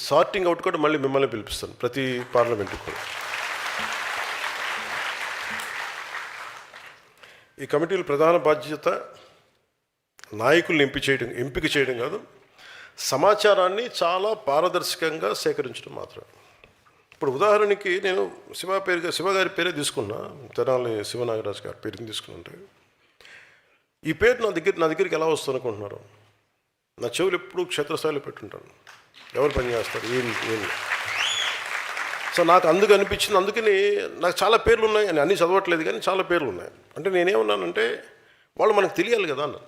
సార్టింగ్ అవుట్ కూడా మళ్ళీ మిమ్మల్ని పిలిపిస్తాను ప్రతి పార్లమెంట్కి కూడా. ఈ కమిటీల ప్రధాన బాధ్యత నాయకుల్ని ఎంపిక చేయడం కాదు, సమాచారాన్ని చాలా పారదర్శకంగా సేకరించడం మాత్రమే. ఇప్పుడు ఉదాహరణకి నేను శివ గారి పేరే తీసుకున్నా, తెనాలి శివనాగరాజు గారి పేరుని తీసుకున్నట్టే. ఈ పేరు నా దగ్గరికి ఎలా వస్తుంది అనుకుంటున్నారు? నా చెవులు ఎప్పుడు క్షేత్రస్థాయిలో పెట్టుంటాను, ఎవరు పని చేస్తారు ఏం. సో నాకు అందుకు అనిపించింది, అందుకని నాకు చాలా పేర్లు ఉన్నాయి, అని అన్నీ చదవట్లేదు కానీ చాలా పేర్లు ఉన్నాయి. అంటే నేనేమన్నానంటే వాళ్ళు మనకు తెలియాలి కదా అన్న.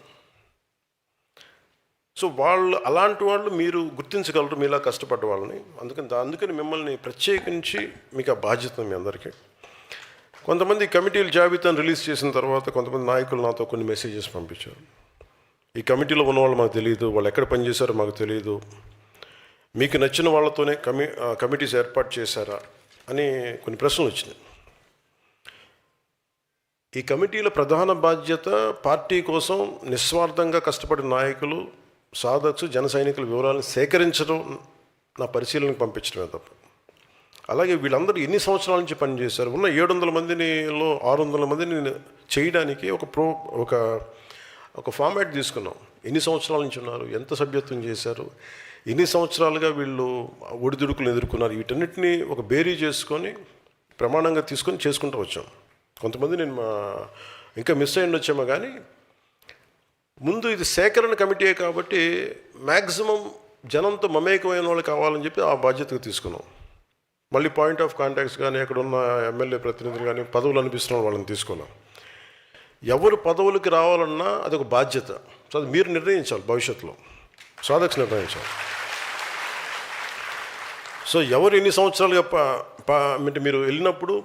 సో వాళ్ళు అలాంటి వాళ్ళు మీరు గుర్తించగలరు మీలా కష్టపడ్డ వాళ్ళని. అందుకని మిమ్మల్ని ప్రత్యేకించి మీకు ఆ బాధ్యత మీ అందరికీ. కొంతమంది కమిటీల జాబితాను రిలీజ్ చేసిన తర్వాత కొంతమంది నాయకులు నాతో కొన్ని మెసేజెస్ పంపించారు. ఈ కమిటీలో ఉన్న వాళ్ళు మాకు తెలియదు, వాళ్ళు ఎక్కడ పనిచేశారో మాకు తెలియదు, మీకు నచ్చిన వాళ్ళతోనే కమిటీస్ ఏర్పాటు చేశారా అని కొన్ని ప్రశ్నలు వచ్చినాయి. ఈ కమిటీల ప్రధాన బాధ్యత పార్టీ కోసం నిస్వార్థంగా కష్టపడిన నాయకులు, సాధకులు, జన సైనికుల వివరాలను సేకరించడం, నా పరిశీలనకు పంపించడమే తప్ప. అలాగే వీళ్ళందరూ ఎన్ని సంవత్సరాల నుంచి పనిచేశారు, ఉన్న 700 మందిలో 600 మందిని చేయడానికి ఒక ఫార్మాట్ తీసుకున్నాం. ఎన్ని సంవత్సరాల నుంచి ఉన్నారు, ఎంత సభ్యత్వం చేశారు, ఎన్ని సంవత్సరాలుగా వీళ్ళు ఒడిదుడుకులు ఎదుర్కొన్నారు, వీటన్నిటిని ఒక బేరీ చేసుకొని ప్రమాణంగా తీసుకొని చేసుకుంటూ వచ్చాం. కొంతమంది నేను ఇంకా మిస్ అయ్యి వచ్చామో కానీ ముందు ఇది సేకరణ కమిటీయే కాబట్టి మ్యాక్సిమం జనంతో మమేకమైన వాళ్ళు కావాలని చెప్పి ఆ బాధ్యతగా తీసుకున్నాం. మళ్ళీ పాయింట్ ఆఫ్ కాంటాక్ట్స్ కానీ అక్కడ ఉన్న ఎమ్మెల్యే ప్రతినిధులు కానీ పదవులు అనిపిస్తున్న వాళ్ళని తీసుకున్నాం. ఎవరు పదవులకి రావాలన్నా అది ఒక బాధ్యత. సో అది మీరు నిర్ణయించాలి, భవిష్యత్తులో సాధక్స్ నిర్ణయించాలి. సో ఎవరు ఎన్ని సంవత్సరాలుగా అంటే మీరు వెళ్ళినప్పుడు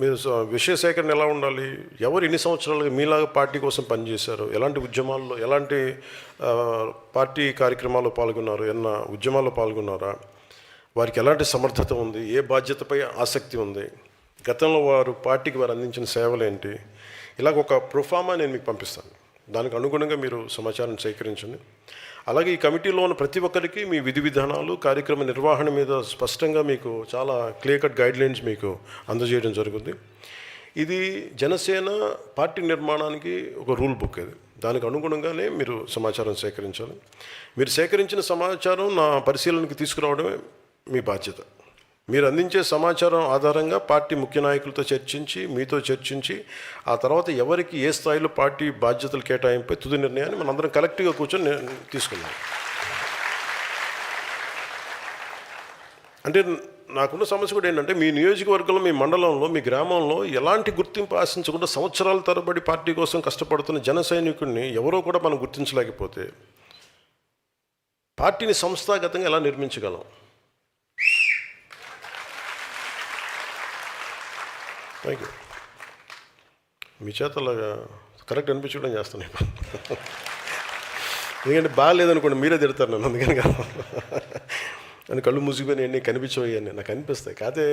మీరు విషయ సేకరణ ఎలా ఉండాలి, ఎవరు ఎన్ని సంవత్సరాలుగా మీలాగా పార్టీ కోసం పనిచేశారు, ఎలాంటి ఉద్యమాల్లో ఎలాంటి పార్టీ కార్యక్రమాల్లో పాల్గొన్నారు, ఏమన్నా ఉద్యమాల్లో పాల్గొన్నారా, వారికి ఎలాంటి సమర్థత ఉంది, ఏ బాధ్యతపై ఆసక్తి ఉంది, గతంలో వారు పార్టీకి వారు అందించిన సేవలేంటి, ఇలాగ ఒక ప్రొఫార్మా నేను మీకు పంపిస్తాను. దానికి అనుగుణంగా మీరు సమాచారం సేకరించండి. అలాగే ఈ కమిటీలో ఉన్న ప్రతి ఒక్కరికి మీ విధి విధానాలు, కార్యక్రమ నిర్వహణ మీద స్పష్టంగా మీకు చాలా క్లియర్ కట్ గైడ్లైన్స్ మీకు అందజేయడం జరుగుతుంది. ఇది జనసేన పార్టీ నిర్మాణానికి ఒక రూల్ బుక్. ఇది దానికి అనుగుణంగానే మీరు సమాచారం సేకరించాలి. మీరు సేకరించిన సమాచారం నా పరిశీలనకి తీసుకురావడమే మీ బాధ్యత. మీరు అందించే సమాచారం ఆధారంగా పార్టీ ముఖ్య నాయకులతో చర్చించి, మీతో చర్చించి, ఆ తర్వాత ఎవరికి ఏ స్థాయిలో పార్టీ బాధ్యతలు కేటాయింపై తుది నిర్ణయాన్ని మనందరం కలెక్టివ్గా కూర్చొని తీసుకున్నాం. అంటే నాకున్న సమస్య కూడా ఏంటంటే మీ నియోజకవర్గంలో, మీ మండలంలో, మీ గ్రామంలో ఎలాంటి గుర్తింపు ఆశించకుండా సంవత్సరాల తరబడి పార్టీ కోసం కష్టపడుతున్న జన సైనికుడిని ఎవరో కూడా మనం గుర్తించలేకపోతే పార్టీని సంస్థాగతంగా ఎలా నిర్మించగలం? Thank you. మీ చేతలాగా కరెక్ట్ అనిపించడం చేస్తాను. ఎందుకంటే బాగాలేదనుకోండి మీరే తిడతారు నన్ను, అందుకని కాదు. అని కళ్ళు మూసిపోయి నేను కనిపించవయ్యాన్ని నాకు అనిపిస్తాయి. కాదే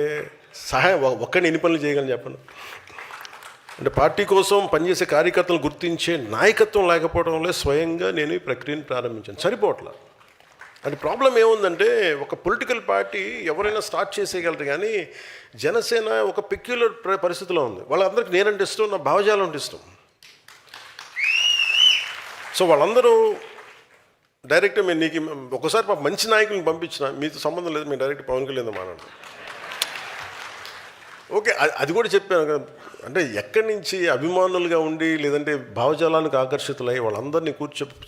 సహాయం ఒక్కడిని ఎన్ని పనులు చేయగలను చెప్పండి. అంటే పార్టీ కోసం పనిచేసే కార్యకర్తలు గుర్తించే నాయకత్వం లేకపోవడంలో స్వయంగా నేను ఈ ప్రక్రియను ప్రారంభించాను. సరిపోవట్లా. అంటే ప్రాబ్లం ఏముందంటే ఒక పొలిటికల్ పార్టీ ఎవరైనా స్టార్ట్ చేసేయగలరు కానీ జనసేన ఒక పెక్యులర్ పరిస్థితిలో ఉంది. వాళ్ళందరికీ నేనంటే ఇష్టం, నా భావజాలం అంటే ఇష్టం. సో వాళ్ళందరూ డైరెక్ట్గా మేము నీకు ఒకసారి మంచి నాయకులను పంపించిన మీతో సంబంధం లేదు, మేము డైరెక్ట్ పవన్ కళ్యాణ్ మాట్లాడతాం. ఓకే, అది కూడా చెప్పాను కదా. అంటే ఎక్కడి నుంచి అభిమానులుగా ఉండి లేదంటే భావజాలానికి ఆకర్షితులై వాళ్ళందరినీ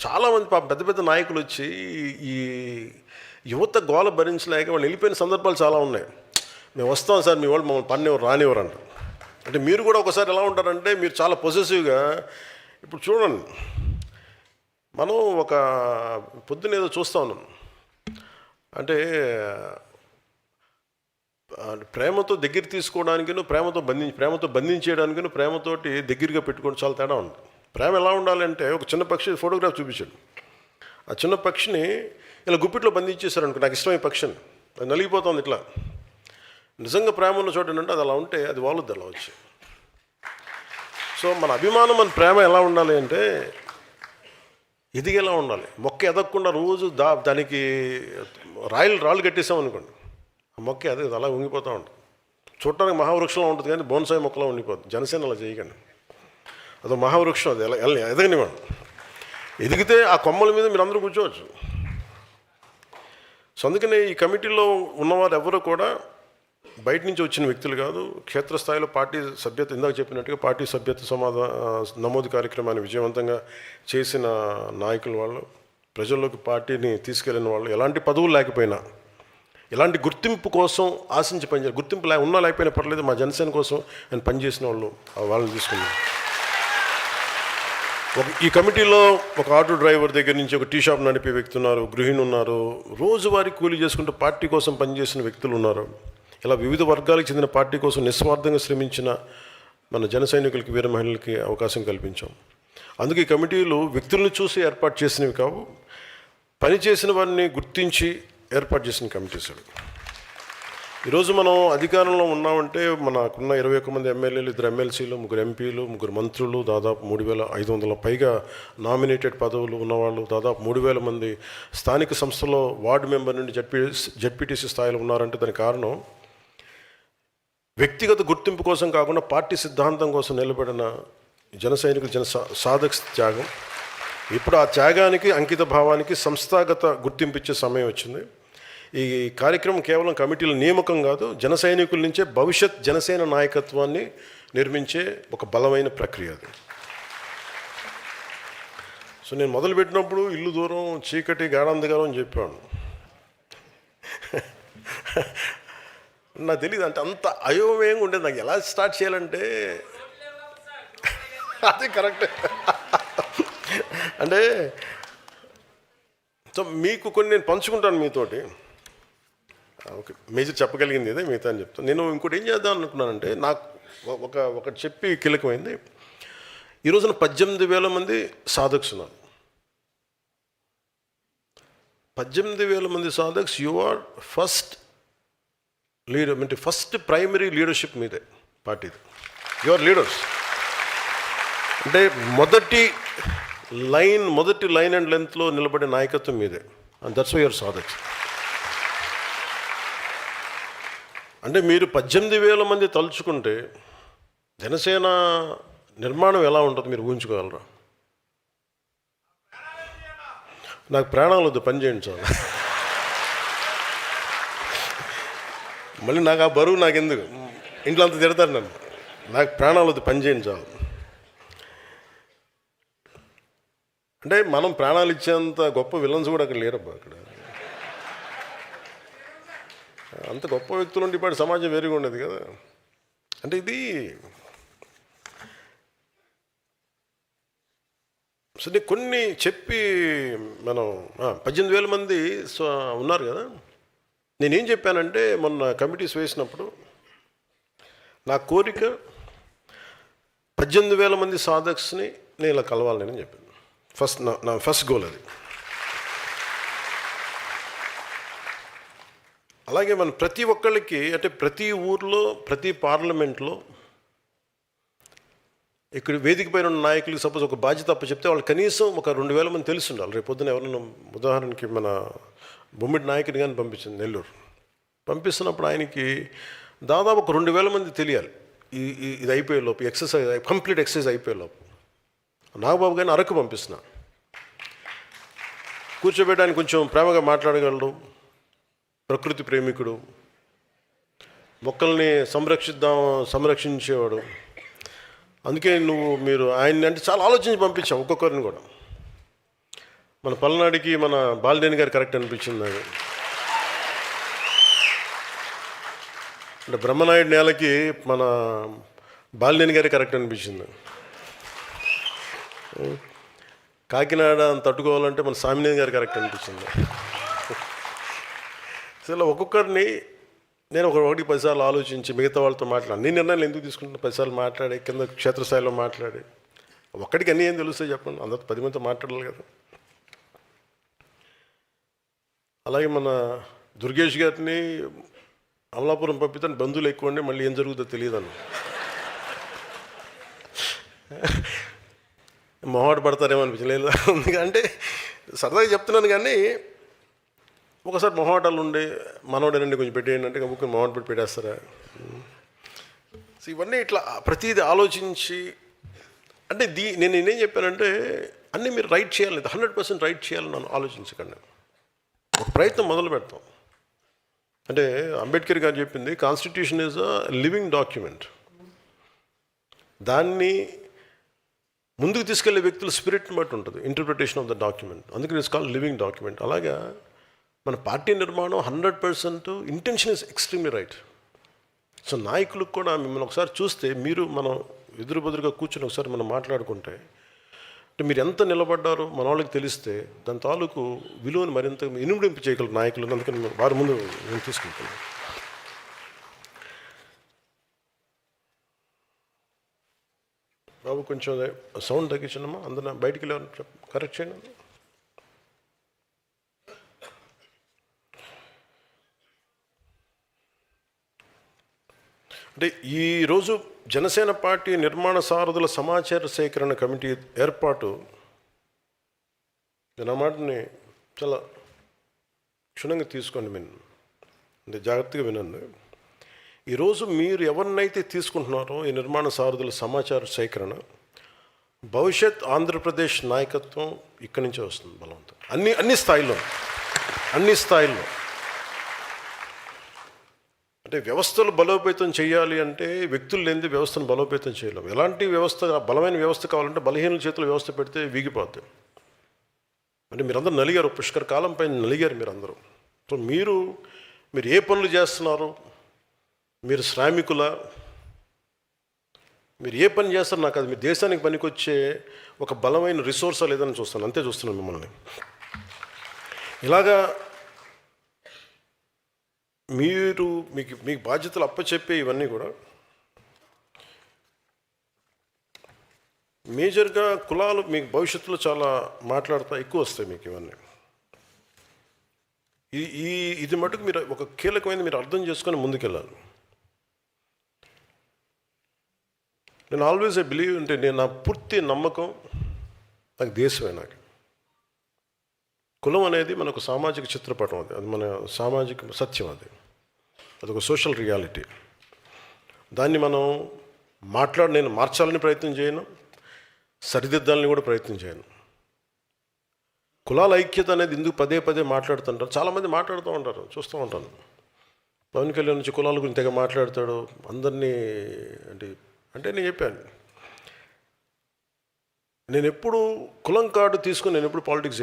చాలామంది పెద్ద పెద్ద నాయకులు వచ్చి ఈ యువత గోల భరించలేక వాళ్ళు వెళ్ళిపోయిన సందర్భాలు చాలా ఉన్నాయి. మేము వస్తాం సార్, మీ వాళ్ళు మమ్మల్ని పన్నెవరు రానివ్వరు అంట. అంటే మీరు కూడా ఒకసారి ఎలా ఉంటారంటే మీరు చాలా పొసెసివ్గా. ఇప్పుడు చూడండి, మనం ఒక పొద్దున ఏదో చూస్తూ ఉన్నాం. అంటే ప్రేమతో దగ్గర తీసుకోవడానికిను ప్రేమతో బంధించేయడానికిను ప్రేమతోటి దగ్గరగా పెట్టుకోవడం చాలా తేడా ఉంది. ప్రేమ ఎలా ఉండాలంటే ఒక చిన్న పక్షి ఫోటోగ్రాఫ్ చూపించాడు. ఆ చిన్న పక్షిని ఇలా గుప్పిట్లో బంధించేశారనుకో, నాకు ఇష్టమైన పక్షిని, అది నలిగిపోతుంది ఇట్లా. నిజంగా ప్రేమ ఉన్న చోట ఏంటంటే అది అలా ఉంటే అది వాళ్ళుద్ది అలా వచ్చి. సో మన అభిమానం, మన ప్రేమ ఎలా ఉండాలి అంటే ఎదిగేలా ఉండాలి. మొక్క ఎదగకుండా రోజు దానికి రాళ్ళు కట్టేసాం అనుకోండి, ఆ మొక్క అదే అలా ఉంగిపోతూ ఉంటుంది. చూడటానికి మహావృక్షంలో ఉంటుంది కానీ బోన్సాయి మొక్కలా ఉండిపోతుంది. జనసేన అలా చేయకండి. అదో మహావృక్షం, అది ఎలా ఎదగనివ్వండి. ఎదిగితే ఆ కొమ్మల మీద మీరు అందరూ కూర్చోవచ్చు. సో అందుకనే ఈ కమిటీలో ఉన్నవారు ఎవరు కూడా బయట నుంచి వచ్చిన వ్యక్తులు కాదు, క్షేత్రస్థాయిలో పార్టీ సభ్యత, ఇందాక చెప్పినట్టుగా పార్టీ సభ్యత నమోదు కార్యక్రమాన్ని విజయవంతంగా చేసిన నాయకులు వాళ్ళు, ప్రజల్లోకి పార్టీని తీసుకెళ్ళిన వాళ్ళు, ఎలాంటి పదవులు లేకపోయినా, ఎలాంటి గుర్తింపు కోసం ఆశించి పనిచేయాలి, గుర్తింపు ఉన్నా లేకపోయినా పర్లేదు, మా జనసేన కోసం నేను పనిచేసిన వాళ్ళు, వాళ్ళని తీసుకున్నాను. ఈ కమిటీలో ఒక ఆటో డ్రైవర్ దగ్గర నుంచి ఒక టీ షాప్ నడిపే వ్యక్తి ఉన్నారు, గృహిణి ఉన్నారు, రోజువారీ కూలీ చేసుకుంటూ పార్టీ కోసం పనిచేసిన వ్యక్తులు ఉన్నారు. ఇలా వివిధ వర్గాలకు చెందిన పార్టీ కోసం నిస్వార్థంగా శ్రమించిన మన జన సైనికులకి, వీర మహిళలకి అవకాశం కల్పించాం. అందుకే ఈ కమిటీలు వ్యక్తులను చూసి ఏర్పాటు చేసినవి కావు, పనిచేసిన వారిని గుర్తించి ఏర్పాటు చేసిన కమిటీస్ అవి. ఈరోజు మనం అధికారంలో ఉన్నామంటే మనకున్న 21 మంది ఎమ్మెల్యేలు, 2 ఎమ్మెల్సీలు, 3 ఎంపీలు, 3 మంత్రులు, దాదాపు 3,500 పైగా నామినేటెడ్ పదవులు ఉన్నవాళ్ళు, దాదాపు 3,000 మంది స్థానిక సంస్థలో వార్డు మెంబర్ నుండి జడ్పీటీసీ స్థాయిలో ఉన్నారంటే దానికి కారణం వ్యక్తిగత గుర్తింపు కోసం కాకుండా పార్టీ సిద్ధాంతం కోసం నిలబడిన జన సైనికులు, సాధక త్యాగం. ఇప్పుడు ఆ త్యాగానికి, అంకిత భావానికి సంస్థాగత గుర్తింపు ఇచ్చే సమయం వచ్చింది. ఈ కార్యక్రమం కేవలం కమిటీల నియామకం కాదు, జన సైనికుల నుంచే భవిష్యత్ జనసేన నాయకత్వాన్ని నిర్మించే ఒక బలమైన ప్రక్రియ అది. సో నేను మొదలుపెట్టినప్పుడు ఇల్లు దూరం, చీకటి, గాఢాంధకారం అని చెప్పాను. నాకు తెలియదు, అంటే అంత అయోమయంగా ఉండేది. నాకు ఎలా స్టార్ట్ చేయాలంటే అదే కరెక్ట్. అంటే సో మీకు కొన్ని నేను పంచుకుంటాను మీతోటి. ఓకే, మేజర్ చెప్పగలిగింది ఇదే, మిగతా అని చెప్తాను. నేను ఇంకోటి ఏం చేద్దాం అనుకున్నానంటే, నాకు ఒకటి చెప్పి కీలకమైంది. ఈ రోజున 18,000 మంది సాధక్స్ ఉన్నారు. 18,000 మంది సాధక్స్. యు ఆర్ ఫస్ట్ లీడర్, అంటే ఫస్ట్ ప్రైమరీ లీడర్షిప్ మీదే పార్టీది. You are leaders. అంటే మొదటి లైన్ అండ్ లెంత్లో నిలబడే నాయకత్వం మీదే. అండ్ దట్స్ వై యువర్ సాధక్స్. అంటే మీరు 18,000 మంది తలుచుకుంటే జనసేన నిర్మాణం ఎలా ఉంటుంది మీరు ఊహించుకోగలరా? నాకు ప్రాణాలు వద్దు, పని చేయండి చాలు. మళ్ళీ నాకు ఆ బరువు నాకు ఎందుకు, ఇంట్లో అంత తిడతారు నన్ను. నాకు ప్రాణాలు వద్దు, పని చేయండి చాలు. అంటే మనం ప్రాణాలు ఇచ్చేంత గొప్ప విలన్స్ కూడా అక్కడ లేరబ్బా. అక్కడ అంత గొప్ప వ్యక్తులు ఉంటే ఇప్పటి సమాజం వేరుగా ఉండేది కదా. అంటే ఇది సరే కొన్ని చెప్పి మనం 18,000 మంది ఉన్నారు కదా. నేనేం చెప్పానంటే, మొన్న కమిటీస్ వేసినప్పుడు నా కోరిక 18,000 మంది సాధక్స్ని నేను ఇలా కలవాలని చెప్పాను. నా ఫస్ట్ గోల్ అది. అలాగే మనం ప్రతి ఒక్కళ్ళకి, అంటే ప్రతి ఊర్లో, ప్రతి పార్లమెంట్లో, ఇక్కడ వేదిక పైన ఉన్న నాయకులకి సపోజ్ ఒక బాధ్యత చెప్తే వాళ్ళు కనీసం ఒక 2,000 మంది తెలిసి ఉండాలి. రేపు పొద్దున ఎవరైనా, ఉదాహరణకి మన బొమ్మిడి నాయకుని కానీ పంపించింది నెల్లూరు, పంపిస్తున్నప్పుడు ఆయనకి దాదాపు ఒక 2,000 మంది తెలియాలి. ఇది అయిపోయే లోపు, ఎక్సర్సైజ్ కంప్లీట్ ఎక్సర్సైజ్ అయిపోయే లోపు. నాగబాబు గారిని అరకు పంపిస్తున్నా. కూర్చోబెట్టడానికి కొంచెం ప్రేమగా మాట్లాడగలడు, ప్రకృతి ప్రేమికుడు, మొక్కల్ని సంరక్షించేవాడు. అందుకే మీరు ఆయన్ని అంటే చాలా ఆలోచించి పంపించాం ఒక్కొక్కరిని కూడా. మన పల్నాడికి మన బాలినేని గారు కరెక్ట్ అనిపించింది నాకు. అంటే బ్రహ్మనాయుడు నేలకి మన బాలినేని గారి కరెక్ట్ అనిపించింది. కాకినాడ తట్టుకోవాలంటే మన సామినేని గారు కరెక్ట్ అనిపించింది. అసలు ఒక్కొక్కరిని నేను ఒకటి 10 సార్లు ఆలోచించి మిగతా వాళ్ళతో మాట్లాడి, అన్ని నిర్ణయాలు ఎందుకు తీసుకుంటున్నా, 10 సార్లు మాట్లాడి, కింద క్షేత్రస్థాయిలో మాట్లాడి, ఒక్కడికి అన్నీ ఏం తెలుస్తాయి చెప్పండి, అందరితో 10 మందితో మాట్లాడాలి కదా. అలాగే మన దుర్గేష్ గారిని అమలాపురం పంపితే బంధువులు ఎక్కువ ఉండి మళ్ళీ ఏం జరుగుతుందో తెలియదన్న, మొహాట పడతారేమో అనిపించలేదు. అంటే సరదాగా చెప్తున్నాను. కానీ ఒకసారి మొహాటాలు ఉండి మనోడేనండి కొంచెం పెట్టేయండి అంటే కనుక మొహాట పెట్టి పెట్టేస్తారా. సో ఇవన్నీ ఇట్లా ప్రతిదీ ఆలోచించి, అంటే నేనేం చెప్పానంటే, అన్నీ మీరు రైట్ చేయాలి, 100% రైట్ చేయాలని నన్ను ఆలోచించకండి. ఒక ప్రయత్నం మొదలు పెడతాం. అంటే అంబేద్కర్ గారు చెప్పింది constitution is a living document. దాన్ని ముందుకు తీసుకెళ్లే వ్యక్తుల స్పిరిట్ని బట్టి ఉంటుంది ఇంటర్ప్రిటేషన్ ఆఫ్ ద డాక్యుమెంట్. అందుకని ఇట్స్ కాల్డ్ లివింగ్ డాక్యుమెంట్. అలాగా మన పార్టీ నిర్మాణం 100% intention is extremely right. So నాయకులకు కూడా మిమ్మల్ని ఒకసారి చూస్తే, మీరు మనం ఎదురుబెదురుగా కూర్చొని ఒకసారి మనం మాట్లాడుకుంటే, అంటే మీరు ఎంత నిలబడ్డారో మన వాళ్ళకి తెలిస్తే దాని తాలూకు విలువను మరింత ఇనుమడింపు చేయగలరు నాయకులను. అందుకని వారి ముందు నేను తీసుకుంటున్నాను. బాబు కొంచెం సౌండ్ తగ్గించండమ్మా, అందరూ బయటికి వెళ్ళి కరెక్ట్ చేయండి. అంటే ఈరోజు జనసేన పార్టీ నిర్మాణ సారథుల సమాచార సేకరణ కమిటీ ఏర్పాటు, నా మాటని చాలా క్షుణ్ణంగా తీసుకోండి, అంటే జాగ్రత్తగా వినండి. ఈరోజు మీరు ఎవరినైతే తీసుకుంటున్నారో ఈ నిర్మాణ సారథుల సమాచార సేకరణ, భవిష్యత్ ఆంధ్రప్రదేశ్ నాయకత్వం ఇక్కడి నుంచే వస్తుంది బలవంతం. అన్ని స్థాయిల్లో అంటే వ్యవస్థలు బలోపేతం చేయాలి అంటే వ్యక్తులు లేనిది వ్యవస్థను బలోపేతం చేయలేం. ఎలాంటి వ్యవస్థ, బలమైన వ్యవస్థ కావాలంటే బలహీనుల చేతుల వ్యవస్థ పెడితే వీగిపోద్ది. అంటే మీరందరూ నలిగారు, పుష్కర కాలం పైన నలిగారు మీరందరూ. సో మీరు ఏ పనులు చేస్తున్నారు, మీరు శ్రామికుల, మీరు ఏ పని చేస్తారు నాకు అది మీ దేశానికి పనికొచ్చే ఒక బలమైన రిసోర్సా లేదని చూస్తాను, అంతే చూస్తున్నాను మిమ్మల్ని. ఇలాగా మీకు బాధ్యతలు అప్పచెప్పే ఇవన్నీ కూడా మేజర్గా కులాలు మీకు భవిష్యత్తులో చాలా ఎక్కువ వస్తాయి మీకు ఇవన్నీ. ఇది మటుకు మీరు ఒక కీలకమైన మీరు అర్థం చేసుకొని ముందుకెళ్ళాలి. నేను ఆల్వేస్ బిలీవ్, అంటే నేను నా పూర్తి నమ్మకం నాకు దేశమే. నాకు కులం అనేది మనకు సామాజిక చిత్రపటం, అది మన సామాజిక సత్యం, అదొక సోషల్ రియాలిటీ. దాన్ని మనం నేను మార్చాలని ప్రయత్నం చేయను, సరిదిద్దాలని కూడా ప్రయత్నం చేయను. కులాల ఐక్యత అనేది ఎందుకు పదే మాట్లాడుతుంటారు, చాలామంది మాట్లాడుతూ ఉంటారు, చూస్తూ ఉంటాను. పవన్ కళ్యాణ్ నుంచి కులాల గురించి తెగ మాట్లాడతాడు అందరినీ. అంటే నేను చెప్పాను, నేను ఎప్పుడు కులం కార్డు తీసుకుని నేను ఎప్పుడు పాలిటిక్స్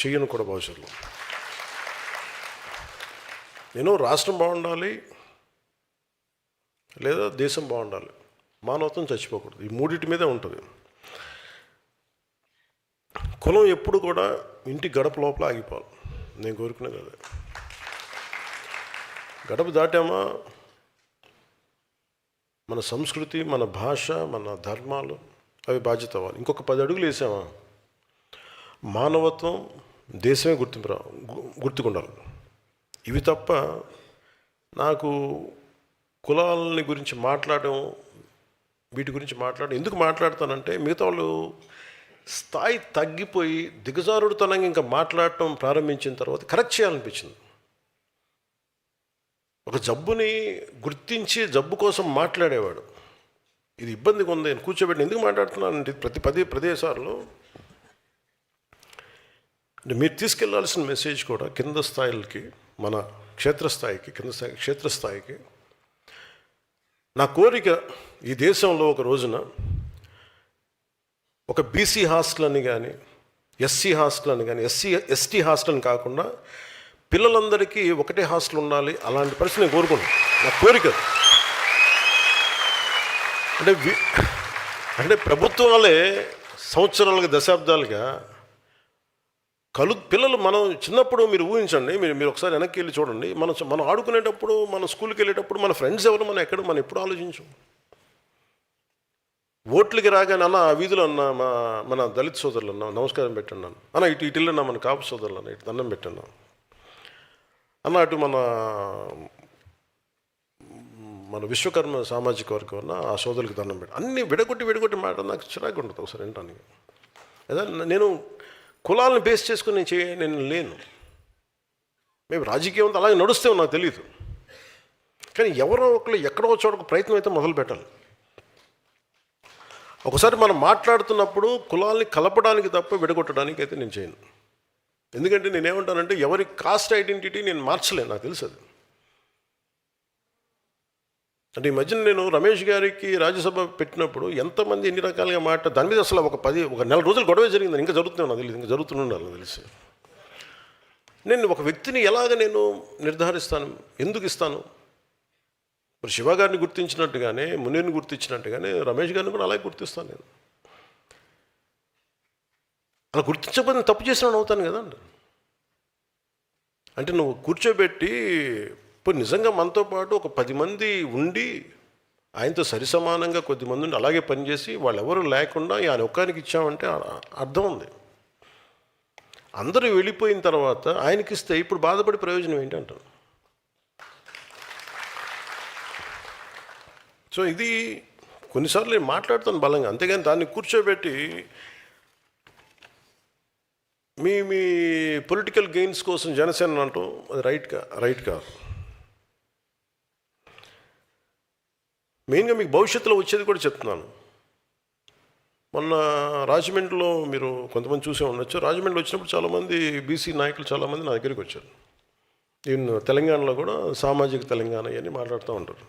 చేయను కూడా భవిష్యత్తులో. నేను రాష్ట్రం బాగుండాలి లేదా దేశం బాగుండాలి, మానవత్వం చచ్చిపోకూడదు, ఈ మూడింటి మీదే ఉంటుంది. కులం ఎప్పుడు కూడా ఇంటి గడప లోపల ఆగిపోవాలి, నేను కోరుకునేది అదే. గడప దాటామా మన సంస్కృతి, మన భాష, మన ధర్మాలు అవి బాధ్యత అవ్వాలి. ఇంకొక 10 అడుగులు వేసామా మానవత్వం, దేశమే గుర్తుకుండాలి. ఇవి తప్ప నాకు కులాలని గురించి వీటి గురించి ఎందుకు మాట్లాడతానంటే, మిగతా వాళ్ళు స్థాయి తగ్గిపోయి దిగజారుడుతనంగా ఇంకా మాట్లాడటం ప్రారంభించిన తర్వాత కరెక్ట్ చేయాలనిపించింది. ఒక జబ్బుని గుర్తించి జబ్బు కోసం మాట్లాడేవాడు, ఇది ఇబ్బందిగా ఉంది నేను కూర్చోబెట్టి ఎందుకు మాట్లాడుతున్నానంటే ప్రతి ప్రదేశాల్లో అంటే మీరు తీసుకెళ్లాల్సిన మెసేజ్ కూడా కింద స్థాయిలకి, మన క్షేత్రస్థాయికి నా కోరిక, ఈ దేశంలో ఒక రోజున ఒక బీసీ హాస్టల్ అని కానీ, ఎస్సీ హాస్టల్ అని కానీ, ఎస్టీ హాస్టల్ అని కాకుండా పిల్లలందరికీ ఒకటే హాస్టల్ ఉండాలి. అలాంటి పరిస్థితి నేను కోరుకున్నాను, నా కోరిక. అంటే ప్రభుత్వాలే సంవత్సరాలుగా, దశాబ్దాలుగా పిల్లలు, మనం చిన్నప్పుడు మీరు ఊహించండి, మీరు ఒకసారి వెనక్కి వెళ్ళి చూడండి, మనం ఆడుకునేటప్పుడు, మన స్కూల్కి వెళ్ళేటప్పుడు మన ఫ్రెండ్స్ ఎవరు, మనం ఎప్పుడు ఆలోచించం. ఓట్లకి రాగానే అన్న ఆ వీధిలో అన్న మన దళిత సోదరులు అన్న నమస్కారం పెట్టన్నాను, అన్న ఇటు వెళ్ళినా మన కాపు సోదరులు అన్న ఇటు దండం పెట్టన్నాను అన్న, అటు మన విశ్వకర్మ సామాజిక వర్గం అన్న ఆ సోదరులకు దండం పెట్టాను. అన్నీ విడగొట్టి మాట నాకు చిరాకు ఉంటుంది ఒకసారి వినటానికి. అదే నేను కులాలను బేస్ చేసుకుని నేను లేను. మేము రాజకీయం అలాగే నడుస్తే నాకు తెలియదు, కానీ ఎవరో ఒకళ్ళు ఎక్కడో చోట ప్రయత్నం అయితే మొదలు పెట్టాలి. ఒకసారి మనం మాట్లాడుతున్నప్పుడు కులాల్ని కలపడానికి తప్ప విడగొట్టడానికి అయితే నేను చేయను. ఎందుకంటే నేనేమంటానంటే ఎవరి కాస్ట్ ఐడెంటిటీ నేను మార్చలేను, నాకు తెలుసు అది. అంటే ఈ మధ్యన నేను రమేష్ గారికి రాజ్యసభ పెట్టినప్పుడు ఎంతమంది ఎన్ని రకాలుగా దాని మీద అసలు ఒక నెల రోజులు గొడవ జరిగింది, ఇంకా జరుగుతుంది నాకు తెలియదు, ఇంకా జరుగుతూనే ఉండాలి నాకు తెలిసి. నేను ఒక వ్యక్తిని ఎలాగ నేను నిర్ధారిస్తాను, ఎందుకు ఇస్తాను? మరి శివ గారిని గుర్తించినట్టుగానే, మునీర్ని గుర్తించినట్టుగానే రమేష్ గారిని కూడా అలాగే గుర్తిస్తాను నేను. అలా గుర్తించకపోతే తప్పు చేసిన అవుతాను కదా. అంటే నువ్వు కూర్చోబెట్టి ఇప్పుడు నిజంగా మనతో పాటు ఒక 10 మంది ఉండి ఆయనతో సరిసమానంగా కొద్దిమంది ఉండి అలాగే పనిచేసి వాళ్ళెవరూ లేకుండా ఆయన ఒక్కరికి ఇచ్చామంటే అర్థం ఉంది. అందరూ వెళ్ళిపోయిన తర్వాత ఆయనకి ఇస్తే ఇప్పుడు బాధపడే ప్రయోజనం ఏంటి అంటాను. సో ఇది కొన్నిసార్లు నేను మాట్లాడుతాను బలంగా, అంతేగాని దాన్ని కూర్చోబెట్టి మీ పొలిటికల్ గెయిన్స్ కోసం జనసేన అంటూ అది రైట్ కాదు. మెయిన్గా మీకు భవిష్యత్తులో వచ్చేది కూడా చెప్తున్నాను. మొన్న రాజమండ్రిలో మీరు కొంతమంది చూసే ఉండొచ్చు, రాజమండ్రి వచ్చినప్పుడు చాలామంది బీసీ నాయకులు చాలామంది నా దగ్గరికి వచ్చారు. ఈవెన్ తెలంగాణలో కూడా సామాజిక తెలంగాణ అని మాట్లాడుతూ ఉంటారు.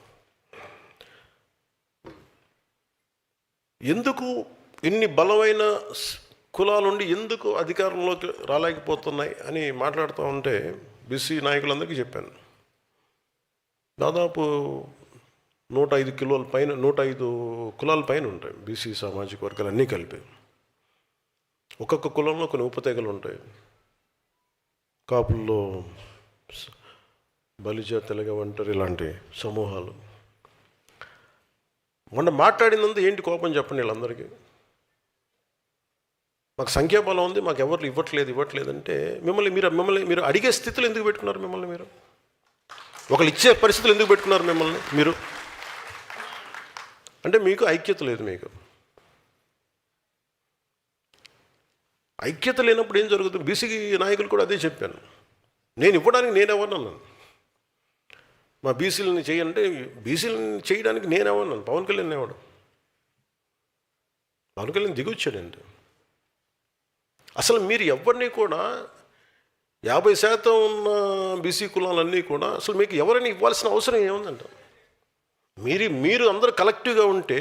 ఎందుకు ఇన్ని బలమైన కులాలుండి ఎందుకు అధికారంలోకి రాలేకపోతున్నాయి అని మాట్లాడుతూ ఉంటే బీసీ నాయకులందరికీ చెప్పాను. దాదాపు 105 కులాల పైన ఉంటాయి బీసీ సామాజిక వర్గాలు అన్నీ కలిపి. ఒక్కొక్క కులంలో కొన్ని ఉపతెగలు ఉంటాయి. కాపుల్లో బలిజ, తెలగ, ఒంటరి ఇలాంటి సమూహాలు. మొన్న మాట్లాడినందు ఏంటి కోపం చెప్పండి వీళ్ళందరికీ. మాకు సంఖ్యాబలం ఉంది, మాకు ఎవరు ఇవ్వట్లేదంటే మిమ్మల్ని మీరు అడిగే స్థితిలో ఎందుకు పెట్టుకున్నారు? మిమ్మల్ని మీరు ఒకళ్ళు ఇచ్చే పరిస్థితులు ఎందుకు పెట్టుకున్నారు? మిమ్మల్ని మీరు అంటే మీకు ఐక్యత లేదు. మీకు ఐక్యత లేనప్పుడు ఏం జరుగుతుంది? బీసీ నాయకులు కూడా అదే చెప్పాను. నేను ఇవ్వడానికి నేనెవరన్నాను? మా బీసీలని చేయాలంటే బీసీలని చేయడానికి నేనెవరన్నాను? పవన్ కళ్యాణ్ ఎవడు? పవన్ కళ్యాణ్ దిగొచ్చాడండి. అసలు మీరు ఎవరిని కూడా 50% ఉన్న బీసీ కులాలన్నీ కూడా అసలు మీకు ఎవరైనా ఇవ్వాల్సిన అవసరం ఏముందంట? మీరు అందరూ కలెక్టివ్గా ఉంటే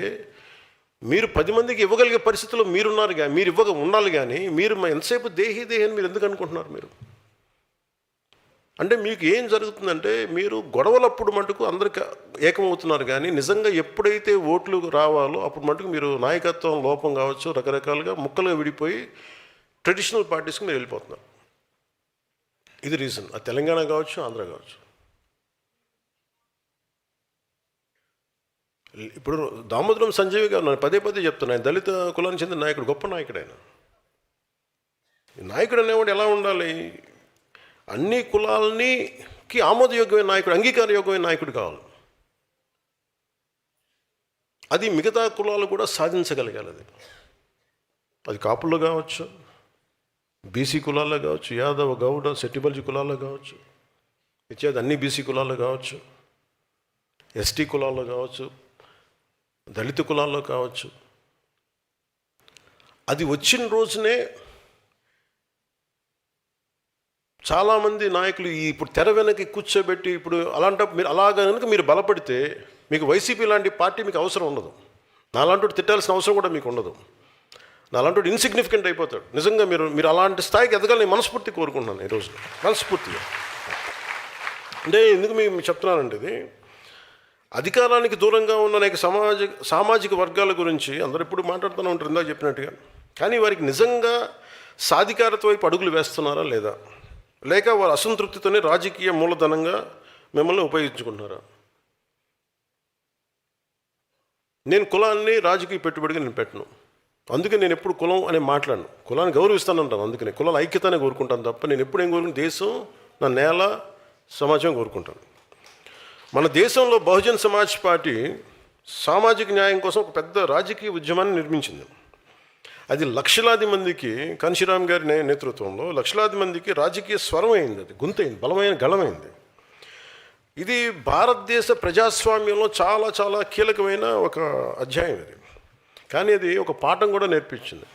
మీరు 10 మందికి ఇవ్వగలిగే పరిస్థితుల్లో మీరున్నారు, మీరు ఉండాలి. కానీ మీరు ఎంతసేపు దేహి అని మీరు ఎందుకు అనుకుంటున్నారు? మీరు అంటే మీకు ఏం జరుగుతుందంటే మీరు గొడవలప్పుడు మటుకు అందరికి ఏకమవుతున్నారు, కానీ నిజంగా ఎప్పుడైతే ఓట్లు రావాలో అప్పుడు మటుకు మీరు నాయకత్వం లోపం కావచ్చు, రకరకాలుగా ముక్కలుగా విడిపోయి ట్రెడిషనల్ పార్టీస్కి మీరు వెళ్ళిపోతున్నారు. ఇది రీజన్. అది తెలంగాణ కావచ్చు, ఆంధ్ర కావచ్చు. ఇప్పుడు దామోదరం సంజయ్ గారు నేను పదే చెప్తున్నాను, ఆయన దళిత కులానికి చెందిన నాయకుడు, గొప్ప నాయకుడు. ఆయన నాయకుడు అనేవాడు ఎలా ఉండాలి? అన్ని కులాలకి ఆమోదయోగ్యమైన నాయకుడు, అంగీకారయోగ్యమైన నాయకుడు కావాలి. అది మిగతా కులాలు కూడా సాధించగలగాలి. అది కాపుల్లో కావచ్చు, బీసీ కులాల్లో కావచ్చు, యాదవ, గౌడ, సెట్టిబల్జీ కులాల్లో కావచ్చు, ఇచ్చేది అన్ని బీసీ కులాల్లో కావచ్చు, ఎస్టీ కులాల్లో కావచ్చు, దళిత కులాల్లో కావచ్చు. అది వచ్చిన రోజునే చాలామంది నాయకులు ఇప్పుడు తెర వెనక్కి కూర్చోబెట్టి ఇప్పుడు అలాంటప్పుడు మీరు కనుక మీరు బలపడితే మీకు వైసీపీ లాంటి పార్టీ మీకు అవసరం ఉండదు. నాలాంటి తిట్టాల్సిన అవసరం కూడా మీకు ఉండదు. నాలాంటి ఇన్సిగ్నిఫికెంట్ అయిపోతాడు. నిజంగా మీరు అలాంటి స్థాయికి ఎదగాలని మనస్ఫూర్తి కోరుకుంటున్నాను ఈరోజు, మనస్ఫూర్తిగా. అంటే ఎందుకు మీకు చెప్తున్నానంటే, ఇది అధికారానికి దూరంగా ఉన్న అనేక సామాజిక వర్గాల గురించి అందరూ ఎప్పుడు మాట్లాడుతూనే ఉంటారు, ఇందాక చెప్పినట్టుగా. కానీ వారికి నిజంగా సాధికారత వైపు అడుగులు వేస్తున్నారా లేదా, లేక వారు అసంతృప్తితోనే రాజకీయ మూలధనంగా మిమ్మల్ని ఉపయోగించుకుంటున్నారా? నేను కులాన్ని రాజకీయ పెట్టుబడిగా నేను పెట్టను. అందుకే నేను ఎప్పుడు కులం అనే మాట్లాడను. కులాన్ని గౌరవిస్తాను అంటాను. అందుకనే కులాల ఐక్యతనే కోరుకుంటాను తప్ప నేను ఎప్పుడు ఏం కోరుకుంటాను? దేశం, నా నేల, సమాజం కోరుకుంటాను. మన దేశంలో బహుజన్ సమాజ్ పార్టీ సామాజిక న్యాయం కోసం ఒక పెద్ద రాజకీయ ఉద్యమాన్ని నిర్మించింది. అది లక్షలాది మందికి, కాంశీరామ్ గారి నేతృత్వంలో లక్షలాది మందికి రాజకీయ స్వరం అయింది. అది గొంతైంది, బలమైన గళమైంది. ఇది భారతదేశ ప్రజాస్వామ్యంలో చాలా చాలా కీలకమైన ఒక అధ్యాయం ఇది. కానీ అది ఒక పాఠం కూడా నేర్పించింది.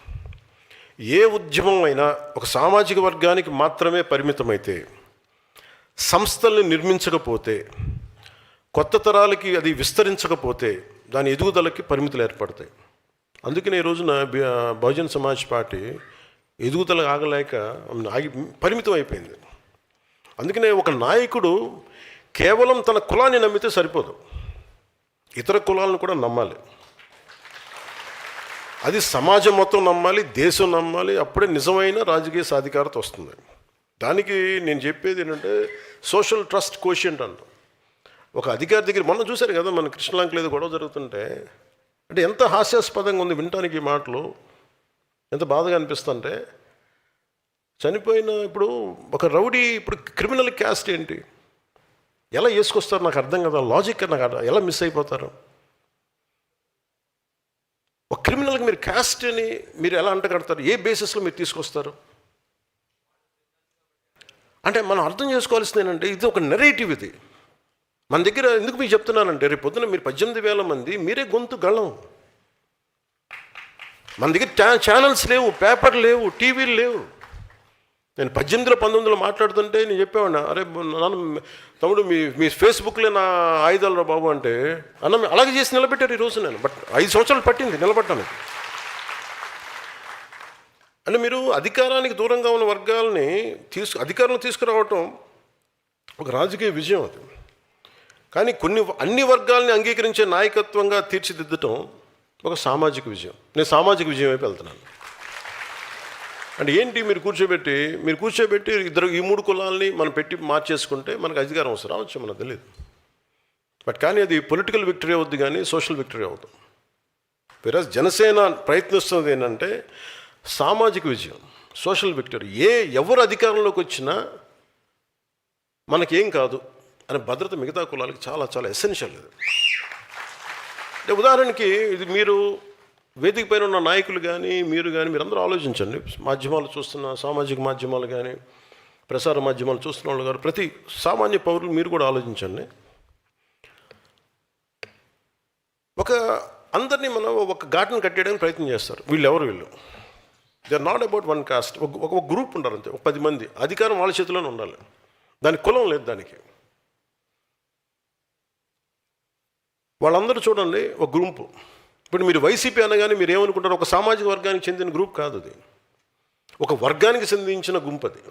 ఏ ఉద్యమం అయినా ఒక సామాజిక వర్గానికి మాత్రమే పరిమితమైతే, సంస్థల్ని నిర్మించకపోతే, కొత్త తరాలకి అది విస్తరించకపోతే దాని ఎదుగుదలకి పరిమితులు ఏర్పడతాయి. అందుకనే ఈ రోజున బహుజన్ సమాజ్ పార్టీ ఎదుగుదల ఆగలేక పరిమితం అయిపోయింది. అందుకనే ఒక నాయకుడు కేవలం తన కులాన్ని నమ్మితే సరిపోదు, ఇతర కులాలను కూడా నమ్మాలి. అది సమాజం మొత్తం నమ్మాలి, దేశం నమ్మాలి. అప్పుడే నిజమైన రాజకీయ సాధికారత వస్తుంది. దానికి నేను చెప్పేది ఏంటంటే సోషల్ ట్రస్ట్ కోషియంట్ అంట. ఒక అధికారి దగ్గర మొన్న చూశారు కదా, మన కృష్ణలంకలో ఏదో గొడవ జరుగుతుంటే, అంటే ఎంత హాస్యాస్పదంగా ఉంది వినటానికి ఈ మాటలు, ఎంత బాధగా అనిపిస్తుంటే. చనిపోయిన ఇప్పుడు ఒక రౌడీ, ఇప్పుడు క్రిమినల్ క్యాస్ట్ ఏంటి, ఎలా వేసుకొస్తారు నాకు అర్థం కదా, లాజిక్ నాకు ఎలా మిస్ అయిపోతారు. ఒక క్రిమినల్కి మీరు క్యాస్ట్ అని మీరు ఎలా అంటగడతారు, ఏ బేసిస్లో మీరు తీసుకొస్తారు అంటే మనం అర్థం చేసుకోవాల్సింది ఏంటంటే ఇది ఒక నెరేటివ్. ఇది మన దగ్గర ఎందుకు మీకు చెప్తున్నానంటే, రేపు పొద్దున మీరు 18,000 మంది మీరే గొంతు గళం. మన దగ్గర ఛానల్స్ లేవు, పేపర్ లేవు, టీవీలు లేవు. నేను 18లో 19లో మాట్లాడుతుంటే నేను చెప్పేవాడిన, అరే నాన్న తమ్ముడు మీ ఫేస్బుక్లే నా ఆయుధాలు రా బాబు అంటే, అన్న అలాగే చేసి నిలబెట్టారు ఈరోజు. నేను 5 సంవత్సరాలు పట్టింది నిలబడ్డాను. అంటే మీరు అధికారానికి దూరంగా ఉన్న వర్గాలని అధికారంలో తీసుకురావటం ఒక రాజకీయ విజయం అది. కానీ అన్ని వర్గాలని అంగీకరించే నాయకత్వంగా తీర్చిదిద్దటం ఒక సామాజిక విజయం. నేను సామాజిక విజయం వైపు వెళ్తున్నాను. అంటే ఏంటి, మీరు కూర్చోబెట్టి ఇద్దరు ఈ 3 కులాలని మనం పెట్టి మార్చేసుకుంటే మనకు అధికారం వస్తుంది, రావచ్చు, మనకు తెలియదు. కానీ అది పొలిటికల్ విక్టరీ అవుద్ది, కానీ సోషల్ విక్టరీ అవుతుంది. వేరే జనసేన ప్రయత్నిస్తున్నది ఏంటంటే సామాజిక విజయం, సోషల్ విక్టరీ. ఎవరు అధికారంలోకి వచ్చినా మనకేం కాదు అనే భద్రత మిగతా కులాలకి చాలా చాలా ఎసెన్షియల్. ఇది ఉదాహరణకి, ఇది మీరు వేదిక పైన ఉన్న నాయకులు కానీ మీరందరూ ఆలోచించండి. మాధ్యమాలు చూస్తున్న, సామాజిక మాధ్యమాలు కానీ ప్రసార మాధ్యమాలు చూస్తున్న వాళ్ళు కానీ ప్రతి సామాన్య పౌరులు మీరు కూడా ఆలోచించండి. అందరినీ మనం ఒక ఘాటును కట్టేయడానికి ప్రయత్నం చేస్తారు. వీళ్ళు they are not about one caste. ఒక గ్రూప్ ఉండాలి అంతే, ఒక 10 మంది. అధికారం వాళ్ళ చేతిలోనే ఉండాలి, దానికి కులం లేదు. దానికి వాళ్ళందరూ చూడండి ఒక గ్రూపు. ఇప్పుడు మీరు వైసీపీ అనగానే మీరు ఏమనుకుంటారు, ఒక సామాజిక వర్గానికి చెందిన గ్రూప్ కాదు అది, ఒక వర్గానికి చెందించిన గుంపు అది.